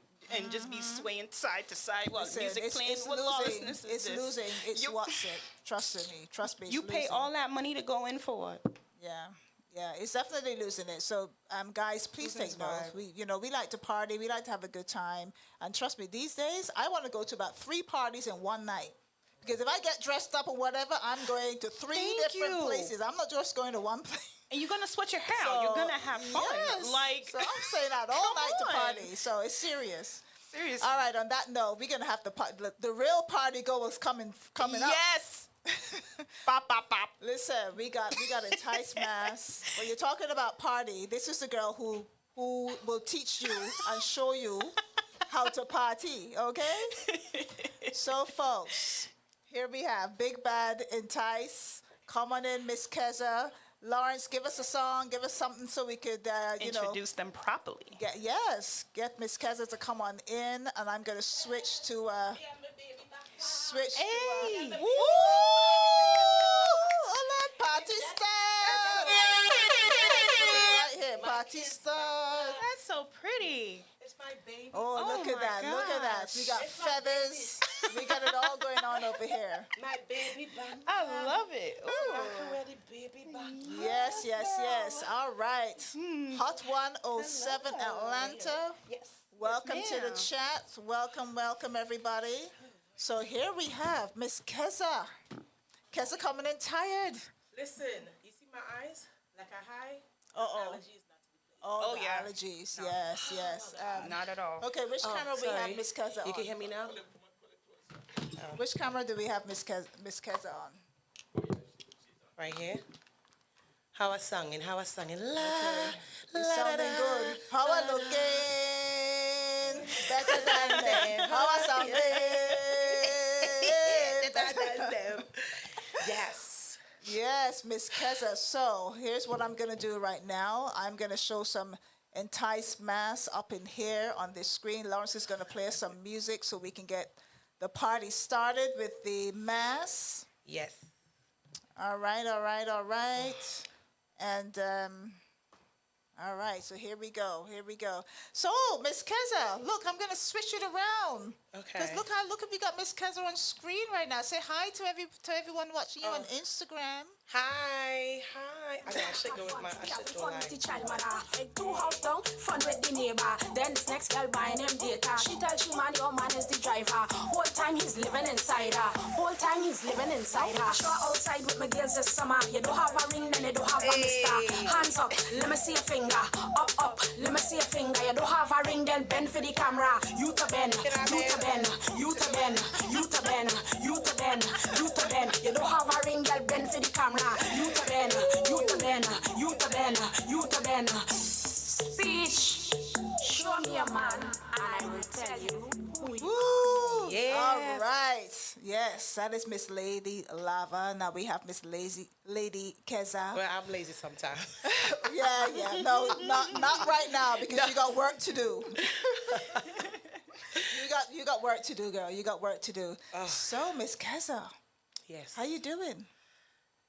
just be swaying side to side while music playing. What lawlessness is this? It's losing. It's what's it. Trust me. Trust me. You pay all that money to go in for what? Yeah. Yeah, it's definitely losing it. So, guys, please take note. We like to party. We like to have a good time. And trust me, these days, I want to go to about 3 parties in one night. Because if I get dressed up or whatever, I'm going to 3 different places. I'm not just going to one place. And you're gonna sweat your hair out. You're gonna have fun. Yes. So I'm saying out all night to party. So it's serious. Seriously. All right. On that note, we're gonna have the real party goers coming up. Yes. Bop, bop, bop. Listen, we got Entice Mass. When you're talking about party, this is the girl who will teach you and show you how to party. Okay. So, folks, here we have Big Bad Entice. Come on in, Miss Keza. Lawrence, give us a song, give us something so we could, introduce them properly. Get Miss Keza to come on in, and I'm gonna switch to. Hey! Woo! Hola, party star! Right here, party star. That's so pretty. It's my baby. Oh, look at that! gosh. Look at that! We got feathers. We got it all going on over here. My baby band. I love it. Baby band. Yes. All right. Hot 107 Atlanta. Yes. Welcome to the chat. Welcome, everybody. So here we have Miss Keza. Keza coming in tired. Listen, you see my eyes? Like a high? Allergies Oh, not to be played. yeah. Allergies. No. Yes. Not at all. Okay, which camera we have Miss Keza on? You can hear me now? Which camera do we have Miss Keza on? Right here. How I singing? La, sounding good. How I looking? Better than them. How I sounding? Yes, Miss Keza. So here's what I'm going to do right now. I'm going to show some Entice Mass up in here on this screen. Lawrence is going to play some music so we can get the party started with the mass. Yes. All right. And, all right, so here we go. So, Miss Keza, look, I'm going to switch it around. Okay. Because look, we got Miss Keza on screen right now. Say hi to everyone watching you on Instagram. Hi. I should go with my Two house down, fun with the neighbor. Then this next girl buying him data. She tells you, man, your man is the driver. Whole time he's living inside her. Sure, outside with my girls this summer. You don't have a ring, then you don't have a mister. Hands up, let me see a finger. Up, let me see a finger. You don't have a ring, then bend for the camera. You to bend. You don't have a ring, girl, bend for the camera. You to bend. Speech. Show me a man, and I will tell you who you are. Yes. All right. Yes, that is Miss Lady Lava. Now we have Miss Lady Keza. Well, I'm lazy sometimes. Yeah. No, not right now because you got work to do. You got work to do, girl. You got work to do. So, Miss Keza. Yes. How you doing?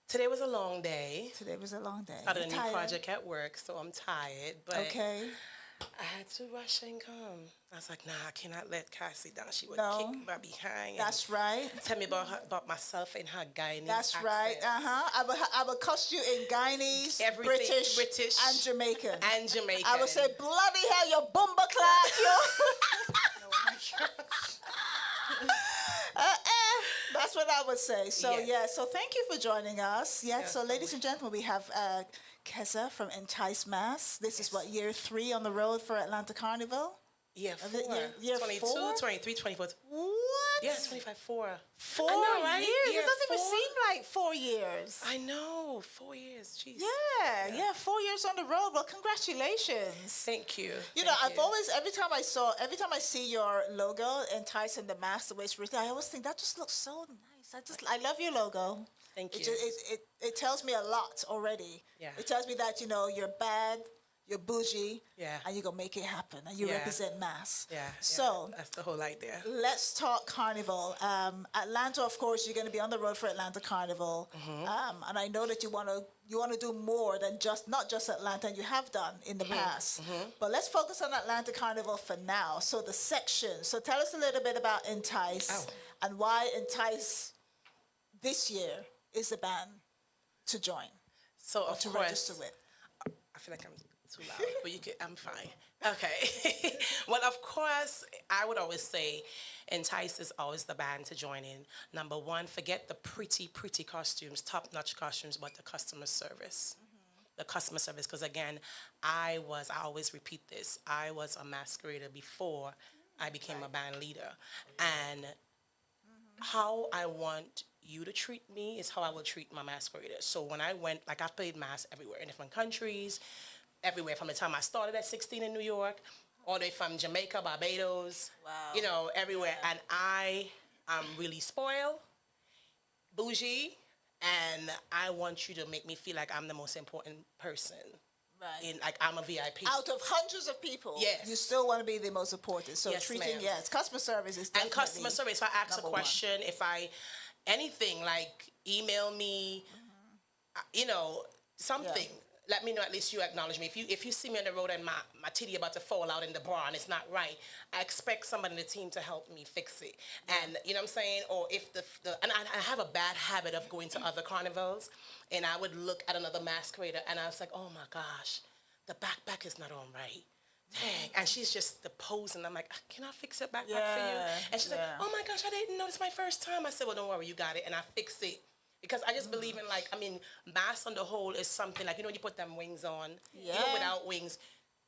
Today was a long day. Started a new project at work, so I'm tired. But okay. I had to rush and come. I was like, nah, I cannot let Cassie down. She would kick my behind. That's right. Tell me about myself and her Guyanese That's accent. right. I will cost you in Guyanese, British, and Jamaican. I would say, bloody hell, you bumper class, you. That's what I would say. So, so thank you for joining us. So ladies and gentlemen, we have Keza from Entice Mass. This is what, year 3 on the road for Atlanta Carnival? Year 4. Year 22, 4? 23, 24. What? Yeah, 25, 4. 4 I know, right? years? Year It doesn't even 4? seem like 4 years. I know, 4 years. Jeez. Yeah, 4 years on the road. Well, congratulations. Thank you. You know, I've always, every time I see your logo, Entice and the Mass, the way it's written, I always think that just looks so nice. I love your logo. Thank you. It tells me a lot already. Yeah. It tells me that, you're bad, you're bougie, Yeah. and you're going to make it happen, and you Yeah. represent mass. Yeah. So that's the whole idea. let's talk Carnival. Atlanta, of course, you're going to be on the road for Atlanta Carnival. And I know that you want to do more than not just Atlanta, and you have done in the past. But let's focus on Atlanta Carnival for now. So the section. So tell us a little bit about Entice and why Entice this year is the band to join. So or of to course, register with. I feel like I'm too loud, but I'm fine. Okay. Well, of course, I would always say Entice is always the band to join in. Number one, forget the pretty costumes, top-notch costumes, but the customer service. The customer service, because again, I always repeat this, I was a masquerader before I became a band leader. And how I want you to treat me is how I will treat my masqueraders. So when I went, like I've played mass everywhere, in different countries, everywhere from the time I started at 16 in New York, all the way from Jamaica, Barbados, everywhere. And I am really spoiled, bougie, and I want you to make me feel like I'm the most important person. Right. I'm a VIP. Out of hundreds of people, yes, you still want to be the most important. So yes, treating, ma'am. Customer service is definitely and customer service. If I ask a question, anything like email me, something. Yeah. Let me know, at least you acknowledge me. If you see me on the road and my titty about to fall out in the bra and it's not right, I expect somebody in the team to help me fix it. And you know what I'm saying? Or if and I have a bad habit of going to other carnivals, and I would look at another masquerader and I was like, oh my gosh, the backpack is not on right. Dang. And she's just the pose, and I'm like, can I fix it backpack for you? And she's like, oh my gosh, I didn't know, it's my first time. I said, well, don't worry, you got it. And I fix it. Because I just believe in mass on the whole is something like, you put them wings on. Yeah. Even without wings,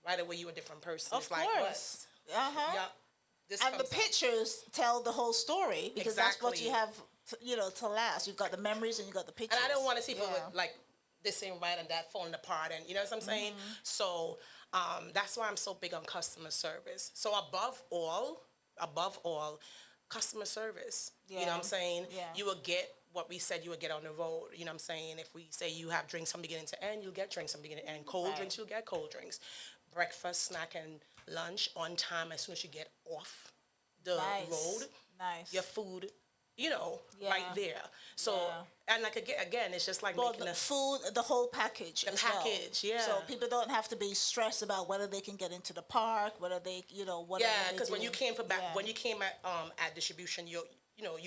right away you're a different person. Of course. Yeah, and the pictures tell the whole story, because that's what you have, to last. You've got the memories and you've got the pictures. And I don't want to see people with like this ain't right and that falling apart, and you know what I'm saying? So that's why I'm so big on customer service. So above all, customer service. Yeah. You know what I'm saying? Yeah. You will get what we said you would get on the road. You know what I'm saying? If we say you have drinks from beginning to end, you'll get drinks from beginning to end. Cold drinks, you'll get cold drinks. Breakfast, snack, and lunch on time as soon as you get off the road. Nice. Your food, right there. So, and like again, it's just like making the food, the whole package. The package, yeah. So people don't have to be stressed about whether they can get into the park, whether they, whatever. Yeah, because when you came when you came at distribution, you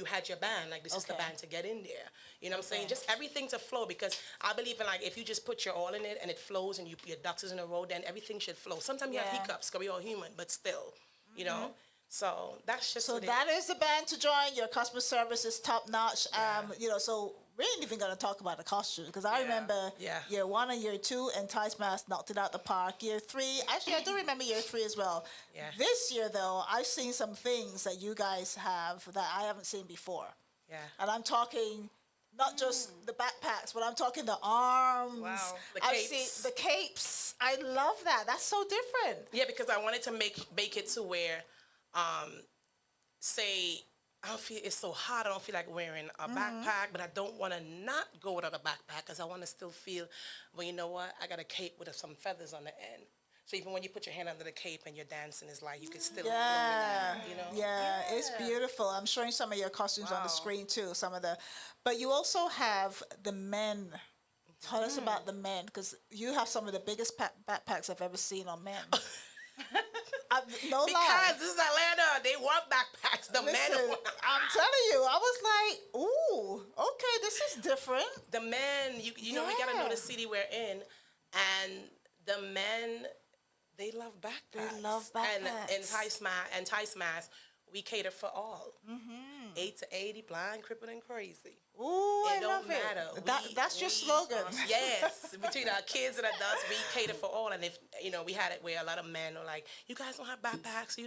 had your band, like this is the band to get in there. You know what I'm saying? Just everything to flow, because I believe in like if you just put your all in it and it flows and your ducks is in a row, then everything should flow. Sometimes you have hiccups because we're all human, but still, So that's just that is the band to join. Your customer service is top notch. So we ain't even gonna talk about the costumes, because I remember year 1 and year 2, Entice Mass knocked it out the park. Year 3, actually I do remember year 3 as well. Yeah. This year though, I've seen some things that you guys have that I haven't seen before. Yeah. And I'm talking not just the backpacks, but I'm talking the arms. Wow. I've seen the capes. I love that. That's so different. Yeah, because I wanted to make it to where say I don't feel it's so hot. I don't feel like wearing a backpack, but I don't want to not go without a backpack, because I want to still feel. Well, you know what? I got a cape with some feathers on the end, so even when you put your hand under the cape and you're dancing, it's like you can still. Yeah, it's beautiful. I'm showing some of your costumes on the screen too. But you also have the men. Tell us about the men, because you have some of the biggest backpacks I've ever seen on men. No because lie. This is Atlanta. They want backpacks. The men. I'm telling you, I was like, ooh, okay, this is different. The men, you know, we gotta know the city we're in, and the men, they love backpacks. They love backpacks. And Entice Mass, we cater for all. 8 to 80, blind, crippled, and crazy. Ooh, it don't matter. That's your slogan. Yes, between our kids and adults, we cater for all. And if we had it where a lot of men are like, "You guys don't have backpacks," and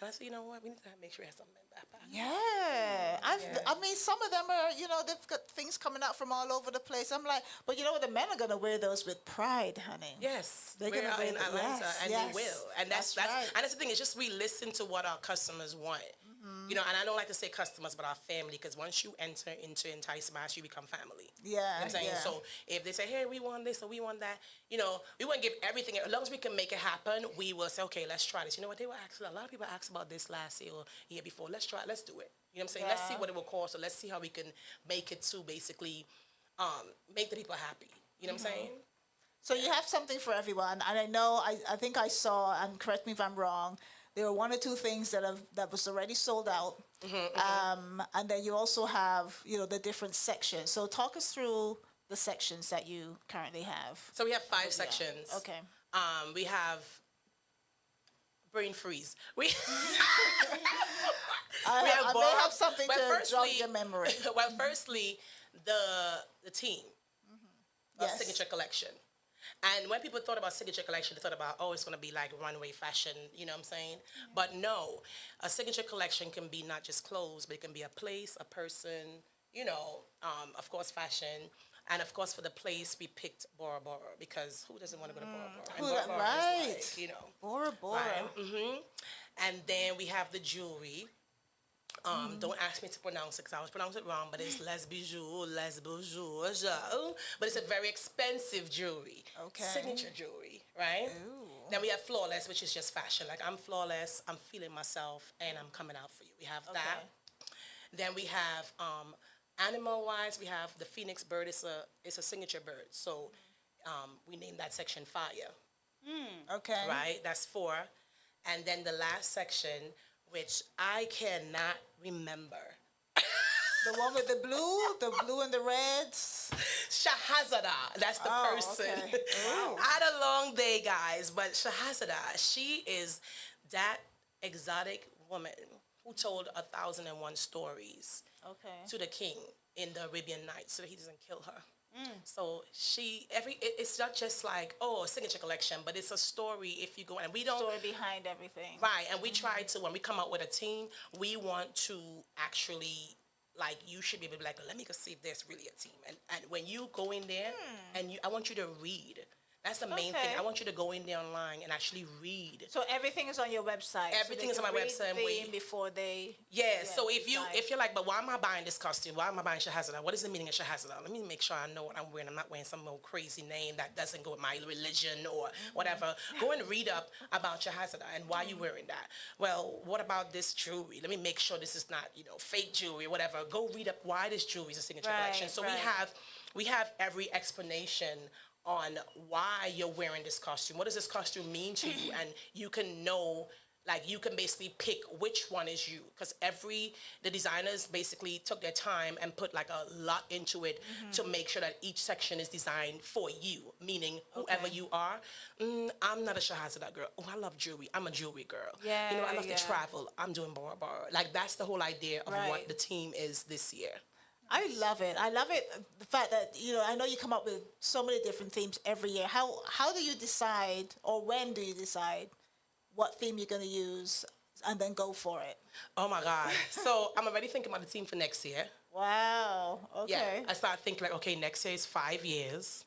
I said, "You know what? We need to make sure we have some men backpacks." Yeah, I mean, some of them are, they've got things coming out from all over the place. I'm like, but you know what? The men are gonna wear those with pride, honey. Yes, they're gonna wear in Atlanta, and they will. And that's right. And that's the thing. It's just we listen to what our customers want. You know, and I don't like to say customers, but our family, because once you enter into Entice Mass, you become family. Yeah, You know what I'm saying? yeah. So if they say, hey, we want this or we want that, you know, we won't give everything. As long as we can make it happen, we will say, okay, let's try this. You know what? They were asking, a lot of people asked about this last year or year before. Let's try it. Let's do it. You know what I'm saying? Let's see Yeah. what it will cost. So let's see how we can make it to basically make the people happy. You know what I'm saying? So you have something for everyone, and I know I think I saw, and correct me if I'm wrong, there were one or two things that was already sold out, and then you also have the different sections. So talk us through the sections that you currently have. So we have 5 sections. Okay. We have brain freeze. I may have something to jog your memory. Well, firstly, the team of Yes. Signature Collection. And when people thought about Signature Collection, they thought about, oh, it's going to be like runway fashion, you know what I'm saying? But no, a Signature Collection can be not just clothes, but it can be a place, a person, of course, fashion. And of course, for the place, we picked Bora Bora, because who doesn't want to go to Bora Bora? And Bora Bora is like, Bora Bora. Right? And then we have the jewelry. Don't ask me to pronounce it because I always pronounce it wrong, but it's Les Bijoux, Les Bijoux, but it's a very expensive jewelry. Okay. Signature jewelry, right? Ooh. Then we have Flawless, which is just fashion. Like, I'm flawless, I'm feeling myself, and I'm coming out for you. We have that. Then we have, animal-wise, we have the Phoenix bird. It's a signature bird. So we named that section Fire. Okay. Right? That's 4. And then the last section, which I cannot remember. The one with the blue and the reds. Shahrazada, that's the person. Okay. Wow. I had a long day, guys, but Shahrazada, she is that exotic woman who told 1,001 stories to the king in the Arabian Nights, so that he doesn't kill her. So it's not just like, signature collection, but it's a story. If you go, and we don't story behind everything, right? And we try to, when we come out with a team, we want to actually, like, you should be able to be like, let me go see if there's really a team. And when you go in there, I want you to read. That's the main thing. I want you to go in there online and actually read. So everything is on your website. Everything is on my website. Before they. Yeah. So if you're like, but why am I buying this costume? Why am I buying Shahrazada? What is the meaning of Shahrazada? Let me make sure I know what I'm wearing. I'm not wearing some old crazy name that doesn't go with my religion or whatever. Go and read up about Shahrazada and why you wearing that. Well, what about this jewelry? Let me make sure this is not fake jewelry or whatever. Go read up why this jewelry is a signature collection. So we have every explanation on why you're wearing this costume. What does this costume mean to you? And you can know, like, you can basically pick which one is you, because the designers basically took their time and put like a lot into it to make sure that each section is designed for you, meaning whoever you are. I'm not a Shahrazada girl. Oh, I love jewelry. I'm a jewelry girl. Yeah, I love to travel. I'm doing Bora Bora. Like, that's the whole idea of what the team is this year. I love it. I love it. The fact that, I know you come up with so many different themes every year. How do you decide, or when do you decide what theme you're going to use and then go for it? Oh my God. So I'm already thinking about the team for next year. Wow. Okay. Yeah. I start thinking like, okay, next year is 5 years.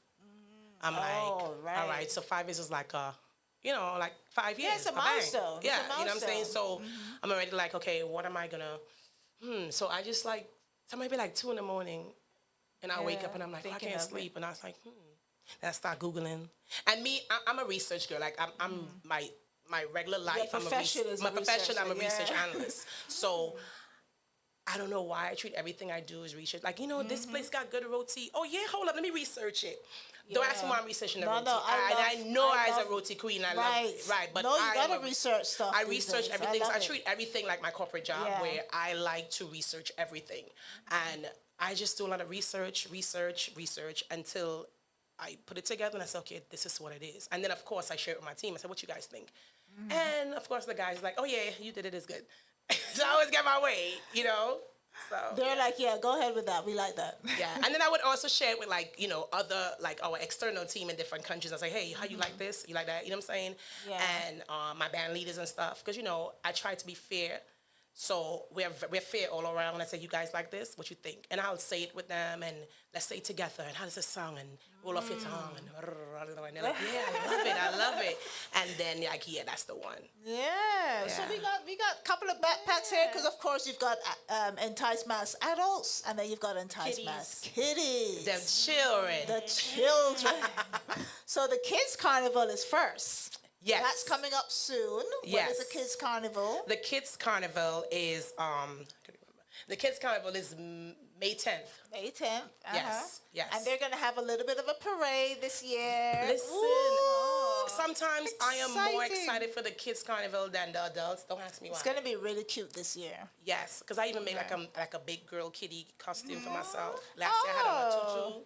I'm like, all right. So 5 years is like like 5 years. Yeah, it's a milestone. Yeah, you know what I'm saying? So I'm already like, okay, what am I gonna, So I just like, so maybe like 2 a.m, and I wake up and I'm like, I can't sleep. And I was like, And I start Googling. And me, I'm a research girl. Like, I'm my regular life. I'm a research analyst. So I don't know why I treat everything I do as research. Like, this place got good roti. Oh, yeah, hold up. Let me research it. Yeah. Don't ask me why I'm researching the roti. I know I as a roti queen. I love it. Right. But you got to research stuff. I research everything. I treat everything like my corporate job where I like to research everything. And I just do a lot of research until I put it together and I say, okay, this is what it is. And then, of course, I share it with my team. I say, what you guys think? And, of course, the guy's like, oh, yeah, you did it. It's good. So I always get my way, So they're like, yeah, go ahead with that. We like that. Yeah. And then I would also share it with other, like, our external team in different countries. I say, hey, how you like this? You like that? You know what I'm saying? Yeah. And my band leaders and stuff. Because, I try to be fair So we're fair all around. I say, you guys like this? What you think? And I'll say it with them, and let's say it together. And how does it sound? And roll off your tongue. And they're like, yeah, I love it. And then like, yeah, that's the one. Yeah. So we got a couple of backpacks here because of course you've got Entice Mass adults, and then you've got Entice Mass kiddies. The children. So the kids carnival is first. Yes. That's coming up soon. Yes. What is the kids carnival? The kids carnival is May 10th. May 10th. Yes. And they're going to have a little bit of a parade this year. Listen, sometimes I am more excited for the kids carnival than the adults. Don't ask me why. It's going to be really cute this year. Yes, because I even made like a big girl kitty costume for myself. Last year I had on a tutu.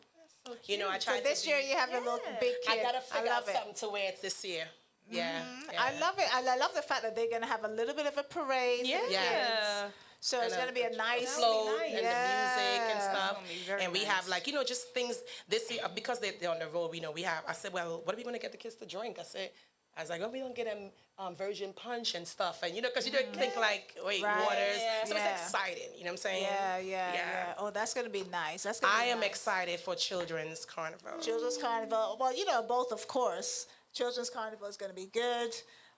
So you know, I tried. So this year you have a little big kid. I gotta figure out something to wear it this year. Yeah, I love it. I love the fact that they're going to have a little bit of a parade. Yeah. So it's going to be a nice float and the music and stuff. And we have like, just things this year, because they're on the road, I said, well, what are we going to get the kids to drink? I was like, well, we're going to get them virgin punch and stuff. And, because you don't think like, waters. So it's exciting. You know what I'm saying? Yeah. Oh, that's going to be nice. I am excited for Children's Carnival. Children's Carnival. Well, both, of course. Children's Carnival is going to be good,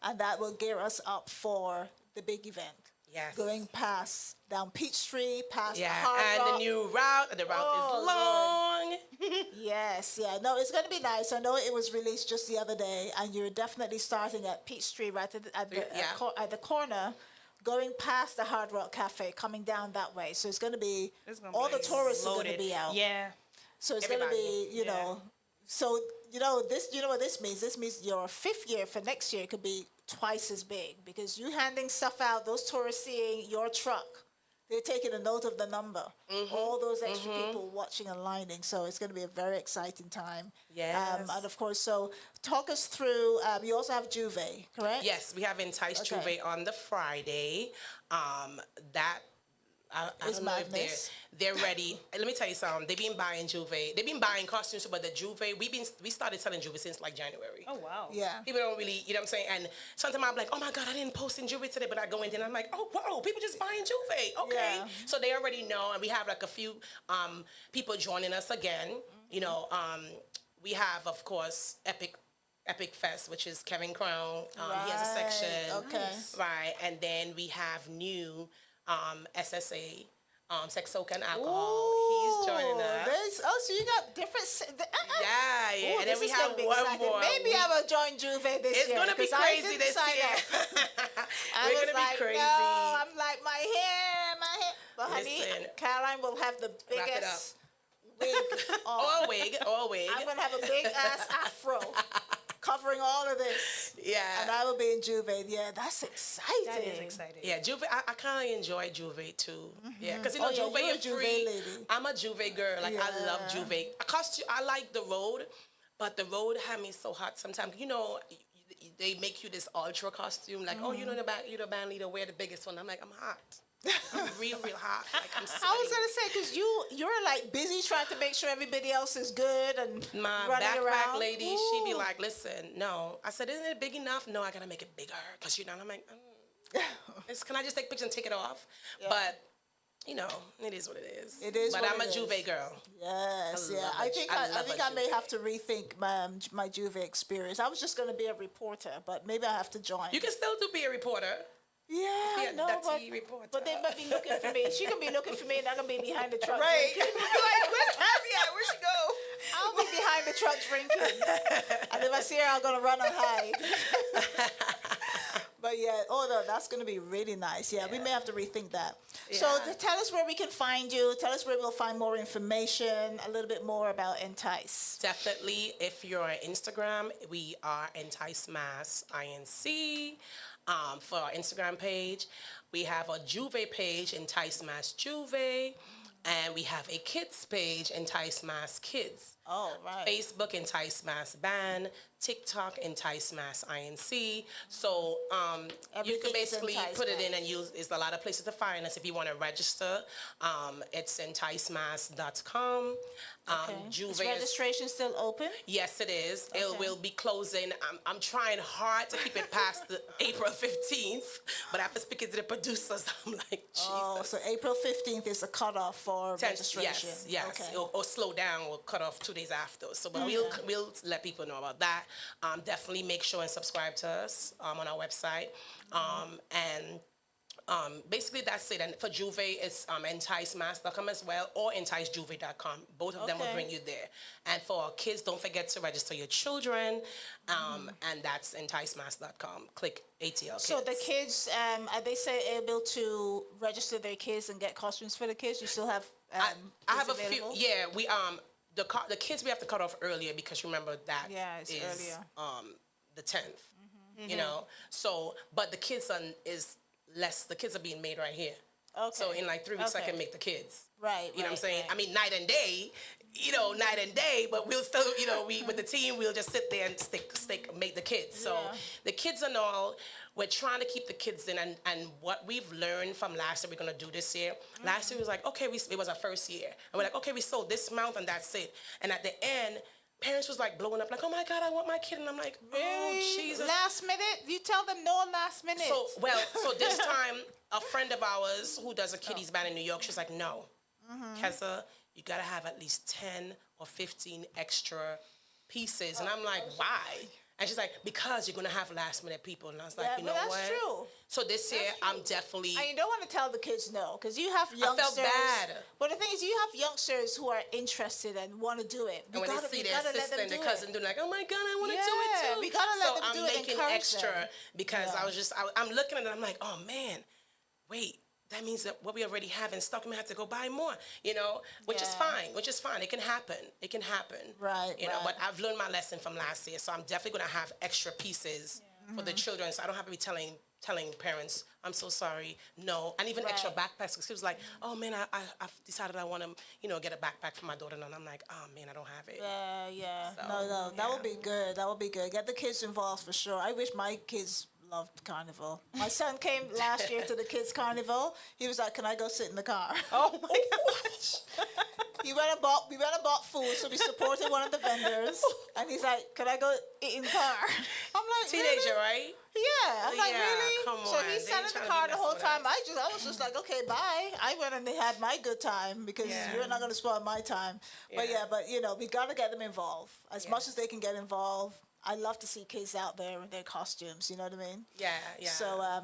and that will gear us up for the big event. Yes. Going past down Peachtree, past the Hard Rock. And the new route. The route is long. Yes. No, it's going to be nice. I know it was released just the other day, and you're definitely starting at Peachtree right at the corner, going past the Hard Rock Cafe, coming down that way. So it's going to be, all the tourists are going to be out. Yeah. So it's going to be, So, what this means? This means your fifth year for next year could be twice as big because you handing stuff out, those tourists seeing your truck, they're taking a note of the number. All those extra people watching and lining. So it's going to be a very exciting time. Yes. And of course, so talk us through, you also have Juve, correct? Yes, we have Entice Juve on the Friday. I don't know if they're ready. Let me tell you something. They've been buying Juve. They've been buying costumes, but the Juve, we started selling Juve since like January. Oh, wow. Yeah. People don't really, you know what I'm saying? And sometimes I'm like, oh my God, I didn't post in Juve today, but I go in there and I'm like, oh, whoa, people just buying Juve. Okay. Yeah. So they already know, and we have like a few people joining us again. We have, of course, Epic Fest, which is Kevin Crown. He has a section. Okay. Right. And then we have new SSA, Sex, Soak, and Alcohol. He's joining us. So you got different... Yeah. Ooh, and then we have one more. Maybe I will join Juve this year. It's going to be crazy this year. We're going to be crazy. No, I'm like, my hair. But honey, Caroline will have the biggest wig on. Or wig. I'm going to have a big-ass afro. Covering all of this. Yeah. And I will be in Juve. Yeah, that's exciting. That is exciting. Yeah, Juve, I kind of enjoy Juve too. Yeah, because Juve, you're a you're free. Juve lady. I'm a Juve girl. Like, I love Juve. I like the road, but the road had me so hot sometimes. They make you this ultra costume. Like, you're the band leader, wear the biggest one. I'm like, I'm hot. I'm real hot. Like, I'm sweating. I was gonna say because you're like busy trying to make sure everybody else is good and my running backpack around. lady, Ooh. she be like, "Listen, no." I said, "Isn't it big enough?" No, I gotta make it bigger because I'm like, can I just take pictures and take it off? Yeah. But it is what it is. It is. But what I'm it a is. Juve girl. Yes, I think I may have to rethink my Juve experience. I was just gonna be a reporter, but maybe I have to join. You can still be a reporter. Yeah, but they might be looking for me. She can be looking for me, and I'm gonna be behind the truck. Right. Like, where's Cazzy at? Where'd she go? I'll be behind the truck drinking, and if I see her, I'm gonna run and hide. But no, that's gonna be really nice. Yeah, we may have to rethink that. Yeah. So tell us where we can find you. Tell us where we'll find more information, a little bit more about Entice. Definitely, if you're on Instagram, we are Entice Mass INC. For our Instagram page, we have a Juve page, Entice Mass Juve, and we have a kids page, Entice Mass Kids. Oh, right. Facebook, Entice Mass Band. TikTok, Entice Mass INC. So you Everything can is basically Entice put it in Mass. and use. There's a lot of places to find us if you want to register. It's enticemass.com. Okay. Juve Is registration still open? Yes, it is. It Okay. will be closing. I'm trying hard to keep it past the April 15th, but after speaking to the producers, I'm like, Jesus. Oh, so April 15th is the cutoff for registration. Yes. Okay. Or slow down. We'll cut off 2 days after. So, but we'll let people know about that. Definitely make sure and subscribe to us on our website. Basically that's it. And for Juve, it's enticemass.com as well, or enticejuve.com. Both of them will Okay. bring you there. And for our kids, don't forget to register your children. And that's enticemass.com. Click ATL Kids. So the kids, are they able to register their kids and get costumes for the kids? You still have I have a kids available? few. Yeah, we the kids we have to cut off earlier because remember that it's is earlier. the 10th. You know, so but the kids is less. The kids are being made right here. Okay. So in like 3 weeks, I Okay. can make the kids. Right. You know what I'm right, saying? right. I mean, night and day. Night and day. But we'll still, we with the team, we'll just sit there and make the kids. So the kids and all, we're trying to keep the kids in. And what we've learned from last year, we're gonna do this year. Last year was like, okay, it was our first year, and we're like, okay, we sold this month and that's it. And at the end, parents was like blowing up, like, oh my God, I want my kid, and I'm like, oh Jesus. Last minute? You tell them no last minute. So this time, a friend of ours who does a kiddies band in New York, she's like, no, Kessa, you gotta have at least 10 or 15 extra pieces. And I'm like, why? And she's like, because you're gonna have last minute people. And I was like, you know but what? that's true. So this year, I'm definitely. And you don't want to tell the kids no, because you have youngsters. I felt bad. But the thing is, you have youngsters who are interested and want to do it. And when they see their sister and their cousin doing like, oh my God, I want to do Yeah, it too. we gotta let them I'm do it, making encourage extra them. because Yeah. I'm looking at it, I'm like, oh man, wait. That means that what we already have in stock, we may have to go buy more, which is fine. It can happen. Right, But I've learned my lesson from last year, so I'm definitely going to have extra pieces for the children, so I don't have to be telling parents, I'm so sorry, no, and even extra backpacks, because he was like, oh man, I've decided I want to, get a backpack for my daughter, and I'm like, oh man, I don't have it. Yeah. So, No, that would be good. That would be good. Get the kids involved for sure. I wish my kids loved carnival. My son came last year to the kids' carnival. He was like, can I go sit in the car? Oh my gosh. We went and bought food, so we supported one of the vendors. And he's like, can I go eat in the car? I'm like, Teenager, really? right? Yeah. I'm like, Yeah, really? come So on. he They sat ain't in the tryna be car the whole messing with time. us. I was just like, okay, bye. I went and they had my good time because you're not going to spoil my time. But we got to get them involved as much as they can get involved. I love to see kids out there in their costumes. You know what I mean? Yeah.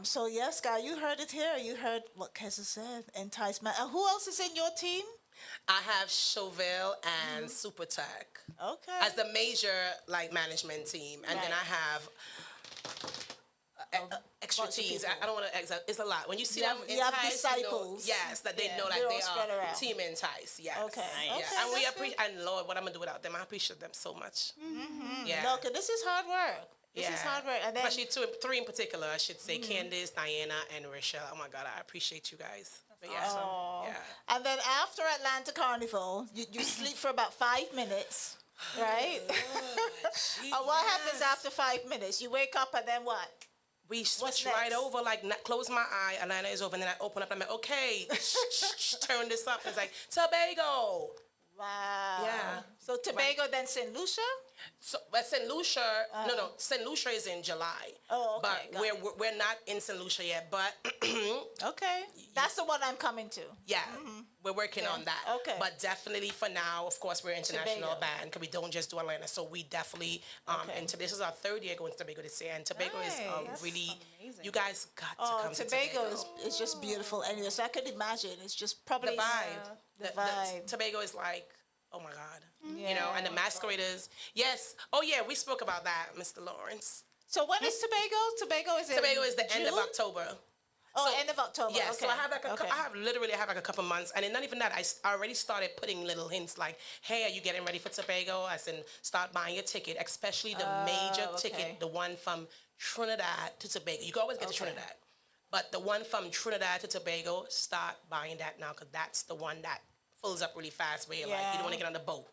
So yes, Guy, you heard it here. You heard what Kessa said. Entice man. And who else is in your team? I have Chauvel and Super Tech. Okay. As the major management team, and then I have extra teams. I don't want to. It's a lot. When you see them, you have Entice, disciples. yes, that they know they're that all they spread are around. team Entice. Yes. Okay. Yeah. Okay, And we that's appreciate. And Lord, what I'm gonna do without them? I appreciate them so much. Yeah. No, 'cause this is hard work. This is hard work. And then especially three in particular, I should say, Candace, Diana, and Rachel. Oh my God, I appreciate you guys. But yeah, yeah. And then after Atlanta Carnival, you sleep for about 5 minutes, right? And what happens after 5 minutes? You wake up and then what? We switch right over, close my eye, Atlanta is over, and then I open up, I'm like, okay, turn this up. It's like, Tobago. Wow. Yeah. So Tobago, then St. Lucia? So, but St. Lucia, no, St. Lucia is in July. Oh, okay. But we're not in St. Lucia yet, but. Okay. That's the one I'm coming to. Yeah, we're working on that. Okay. But definitely for now, of course, we're international Tobago. band because we don't just do Atlanta. So we definitely, and this is our 3rd year going to Tobago this year. And Tobago is really, you guys got to come to Tobago. is just beautiful anyway. So I could imagine it's just probably The vibe. The vibe. Tobago is like, oh my God. And the masqueraders. Yes. Oh yeah, we spoke about that, Mr. Lawrence. So when is Tobago? Tobago is the end of October. Oh, end of October. Yeah, okay. so I have a couple months, and then not even that. I already started putting little hints like, "Hey, are you getting ready for Tobago?" I said, "Start buying your ticket, especially the major ticket, the one from Trinidad to Tobago. You can always get to Trinidad, but the one from Trinidad to Tobago, start buying that now because that's the one that fills up really fast. Where you're like, you don't want to get on the boat."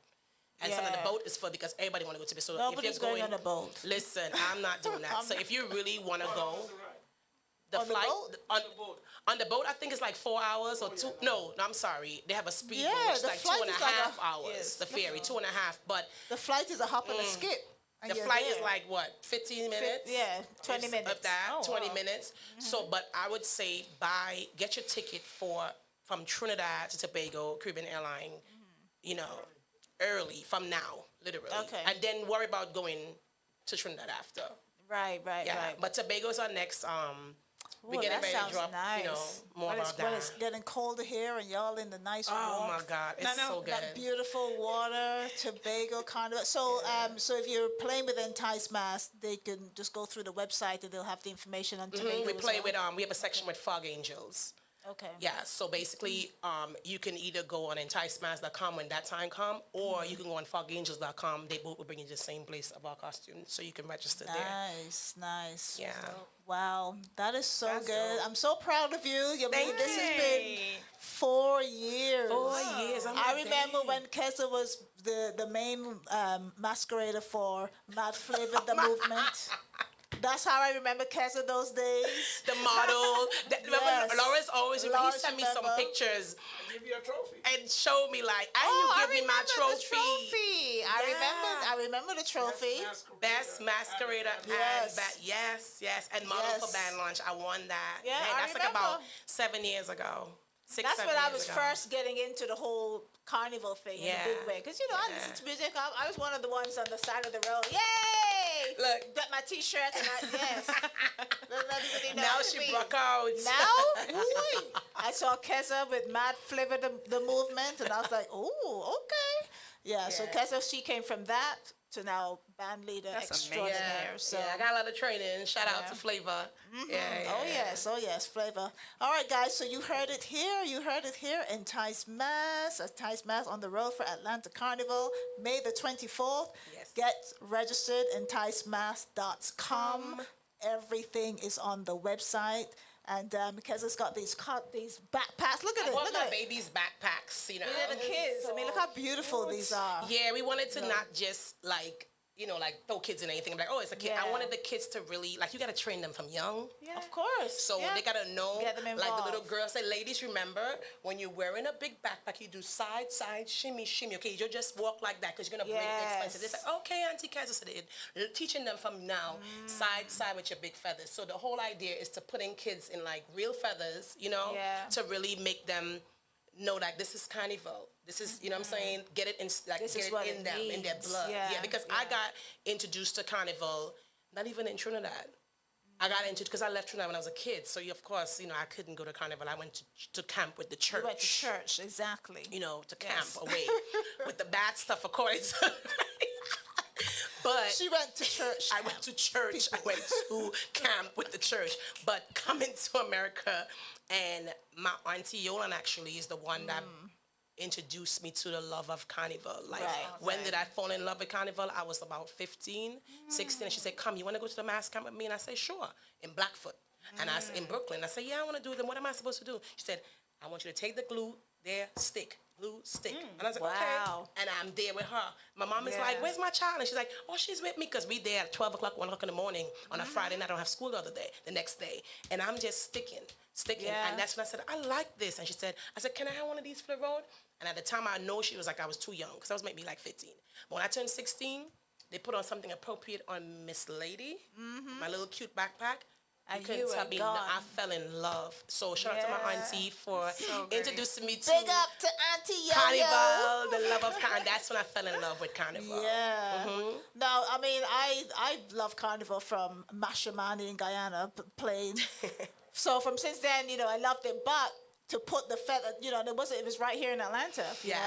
And some of the boat is full because everybody want to go to the. So Nobody's if you're going on a boat. Listen, I'm not doing that. So if you really want to go, the On the flight boat? on the boat, I think it's like 4 hours or two. No, I'm sorry. They have a speedboat, Yeah, which is the like flight 2.5 is like hours. yes. The ferry, 2.5. But The flight is a hop and a skip. And the you're flight is there. like what, 15 minutes? Yeah, 20 minutes. Of that, Oh, 20 wow. minutes. So, but I would say get your ticket from Trinidad to Tobago, Caribbean Airline, you know, early from now, literally. Okay. And then worry about going to Trinidad after. Right. But Tobago's our next. We're getting that ready to sounds drop, nice. you know, more when about when that. it's getting colder here and y'all in the nice Oh warmth. my God, it's so good. That beautiful water, Tobago kind of. So, so if you're playing with Entice Mass, they can just go through the website and they'll have the information on Tobago. We as play well. with we have a section with Fog Angels. Okay. Yeah, so basically, you can either go on enticemass.com when that time come, or you can go on fogangels.com. They both will bring you to the same place of our costumes, so you can register there. Nice. Yeah. Wow, that is so That's good. dope. I'm so proud of you. I mean, Thank this has you. been 4 years. 4 years. I'm I like, remember dang. when Keza was the main masquerader for Mad Flavor the movement. That's how I remember Keza those days. The model. Remember, Yes. Lawrence always he Lawrence sent me some remember. pictures Give you a trophy. and showed me like, and Oh, you give me my remember the trophy. I remember the trophy. Best masquerader Yes. and yes, and model Yes. for band launch. I won that. Yeah, Dang, I that's like about remember. 7 years ago. That's 7 when I years was ago. first getting into the whole carnival thing in a Yeah. big way. Because, you know, I Yeah. listen to music. I was one of the ones on the side of the road. Yay! Look. Got my T-shirt and yes. Let everybody know Now it's she me. broke out. Now? Ooh. I saw Keza with Mad Flavor the movement, and I was like, oh, okay. Yeah, so Keza, she came from that to now band leader extraordinaire. So. I got a lot of training. Shout out to Flavor. Oh yes, Flavor. All right, guys. So you heard it here. Entice Mass on the road for Atlanta Carnival, May the 24th. Yes. Get registered, enticemass.com. Everything is on the website. And because it's got these backpacks. Look at I it. bought Look my at it. baby's backpacks, you know. They're the kids. I mean, look how beautiful these are. Yeah, we wanted to not just like, you know, like throw kids in anything. I'm like, oh, it's a kid. Yeah. I wanted the kids to really, like, you got to train them from young. Yeah. Of course. So Yeah. they got to know, Get them like the little involved. girl said, ladies, remember, when you're wearing a big backpack, you do side, shimmy. Okay, you just walk like that because you're going to break the expenses. They said, okay, Auntie Kazza said it. Teaching them from now, side with your big feathers. So the whole idea is to put in kids in like real feathers, you know, to really make them know that this is carnival. This is, you know what I'm saying? Get it in, like, This get is it what in it them, in their needs. blood. Yeah, Because I got introduced to carnival, not even in Trinidad. I got into because I left Trinidad when I was a kid. So, of course, you know, I couldn't go to carnival. I went to camp with the church. You went to church, exactly. You know, to camp away with the bad stuff, according to. But she went to church. I went to church. I went to camp with the church. But coming to America, and my auntie Yolan actually is the one that introduced me to the love of carnival. Like, when did I fall in love with carnival? I was about 15, 16. And she said, come, you want to go to the mass camp with me? And I said, sure, in Blackfoot. And I in Brooklyn. I said, yeah, I want to do it. Then what am I supposed to do? She said, I want you to take the glue there, glue stick. And I was like, okay. And I'm there with her. My mom is like, where's my child? And she's like, oh, she's with me because we there at 12 o'clock, 1 o'clock in the morning on a Friday night. I don't have school the next day. And I'm just sticking. And that's when I said, I like this. And she said, I said, can I have one of these for the road? And at the time, I know she was like, I was too young because I was maybe like 15. But when I turned 16, they put on something appropriate on Miss Lady, my little cute backpack. And you couldn't tell me, I fell in love. So shout out to my auntie for introducing me to Big up to Auntie Yo-Yo. Carnival, the love of carnival. That's when I fell in love with carnival. Yeah. No, I mean, I love carnival from Mashamani in Guyana playing. So from since then, you know, I loved it. But to put the feather, you know, it was right here in Atlanta. Yeah.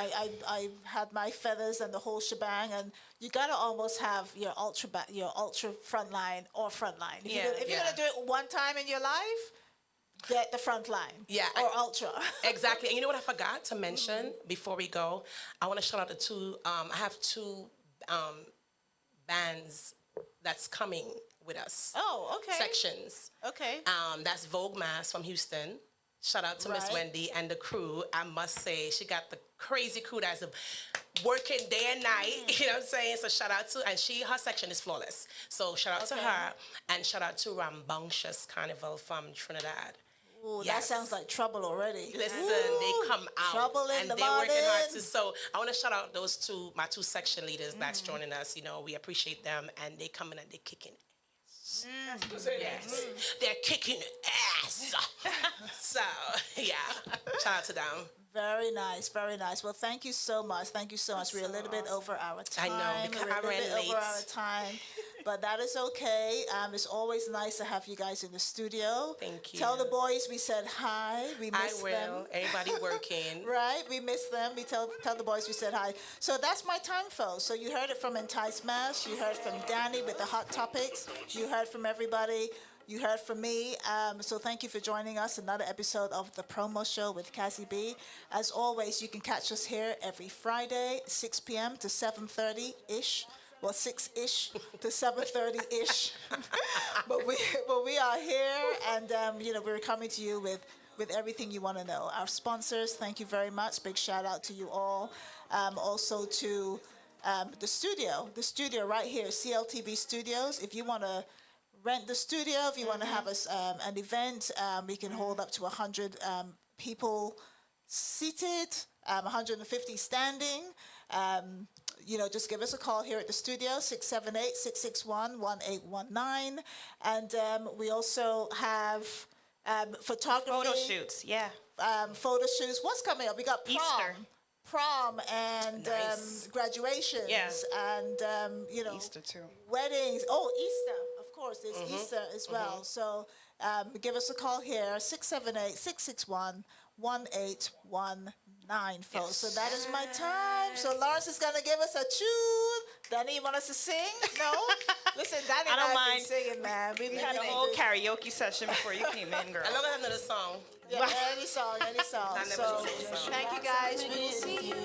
I had my feathers and the whole shebang, and you gotta almost have your ultra front line or front line. If you're gonna do it one time in your life, get the front line. Yeah. Or ultra. Exactly. And you know what I forgot to mention before we go? I want to shout out the two. I have two bands that's coming with us. Oh, okay. Sections. Okay. That's Vogue Mass from Houston. Shout out to Miss Right. Wendy and the crew. I must say, she got the crazy crew that's working day and night. You know what I'm saying? So shout out to, and her section is flawless. So shout out to her, and shout out to Rambunctious Carnival from Trinidad. Ooh, that sounds like trouble already. Listen, Ooh, they come out trouble in and the they're working hard morning. too. So I want to shout out those two, my two section leaders that's joining us. You know, we appreciate them, and they come in and they're kicking ass. Yes, they're kicking ass. So yeah, shout out to them. Very nice, very nice. Well, thank you so much. Thank you so much. We're a little bit over our time. I know, because We're a I little ran bit late. over our time, but that is okay. It's always nice to have you guys in the studio. Thank you. Tell the boys we said hi. We miss them. I will. Everybody working. Right, we miss them. We tell the boys we said hi. So that's my time, folks. So you heard it from Entice Mash. You heard from Dani with the hot topics. You heard from everybody. You heard from me. So thank you for joining us. Another episode of The Promo Show with Cazzy Bee. As always, you can catch us here every Friday, 6 p.m. to 7:30-ish. Well, 6-ish to 7:30-ish. but we are here, and we're coming to you with everything you want to know. Our sponsors, thank you very much. Big shout out to you all. Also to the studio right here, CLTV Studios. If you want to rent the studio, if you want to have an event, we can hold up to 100 people seated, 150 standing. Just give us a call here at the studio, 678-661-1819. And we also have photography. Photo shoots, yeah. Photo shoots. What's coming up? We got Easter. Prom and graduations. Yeah. And, Easter too. weddings. Oh, Easter. Of course, there's Easter as well. So give us a call here, 678-661-1819, folks. So that is my time. So Lawrence is going to give us a tune. Dani, you want us to sing? No? Listen, Dani and I have been singing, man. We had a whole karaoke session before you came in, girl. I know I have another song. Yeah, any song. So thank you, guys. We will see you.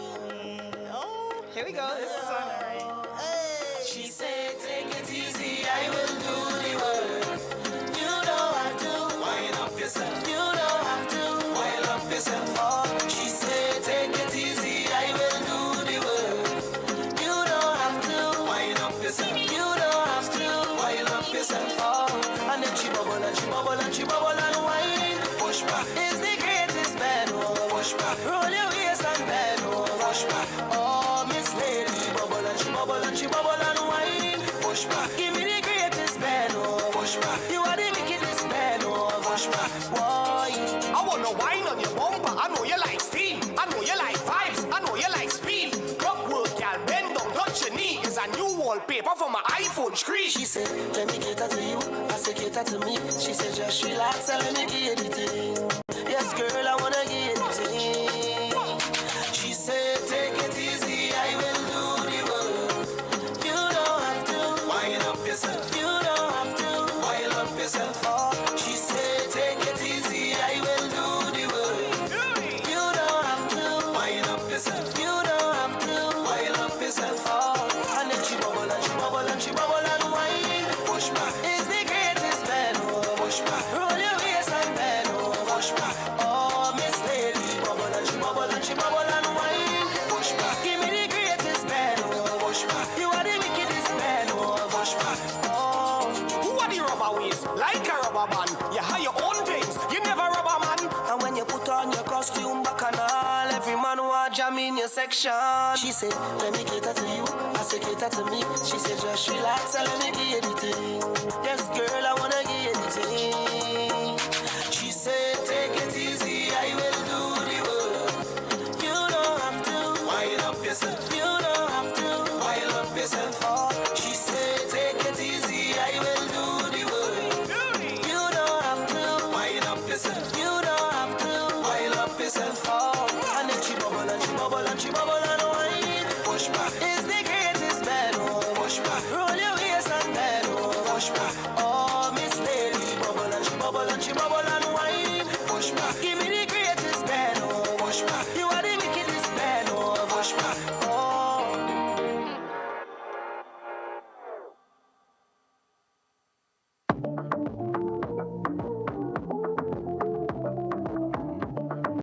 Oh, here we go. This is on right. Hey. She said, take it easy, I will do the work. You don't have to wind up yourself. You don't have to wind up yourself. Oh, she said, take it easy, I will do the work. You don't have to wind up yourself. You don't have to wind up yourself. Oh, and then she bubble and she bubble and she bubble and whine. Push back is the greatest bed. Oh, push back. Roll your waist and bend. Oh, push back. Oh, Miss Lady, bubble and she bubble and she bubble and whine. Push back. Give me the greatest bed. Oh, push back. You are the wickedest bed. Oh, push back. Why? I wanna wine on your bumper. I know you like steam. I know you like vibes. I know you like speed. Club work, y'all bend down, touch your knee. It's a new wallpaper for my iPhone screen. She said, let me cater to you. I said, cater to me. She said, just relax and let me give you the thing. Yes, girl, I wanna give you the thing. She said, take it easy, I will do the work. You don't have to wind up yourself. You don't have to wind up yourself. Oh, she said, take it easy, I will do the work. You don't have to wind up yourself. You don't have to wind up yourself. Oh, and then she bubble and she bubble and she bubble and whine. Push back is the greatest bed. Oh, push back. Roll your waist and bend. Oh, push back. Oh, Miss Lady, bubble and she bubble and she bubble and whine. Push back. Give me the greatest bed. Oh, push back. You are the wickedest bed. Oh, push back. Oh, who are the rubber waist? Like a rubber band. You have your own things. You never rubber man. and when you put on your costume back and all, every man want jam in your section. She said, let me cater to you. I said, cater to me. She said, just relax and let me give you the thing. Yes, girl, I wanna give you the thing. She said, take it easy, I will do the work. You don't have to wind up yourself. You don't have to wind up yourself. Oh, she said, take it easy, I will do the work. You don't have to wind up yourself. You don't have to wind up yourself. Oh, and then she bubble and she bubble and she bubble and whine. Push back is the greatest bed. Oh, push back. Roll your waist and bend. Oh, push back. Oh, Miss Lady, bubble and she bubble and she bubble.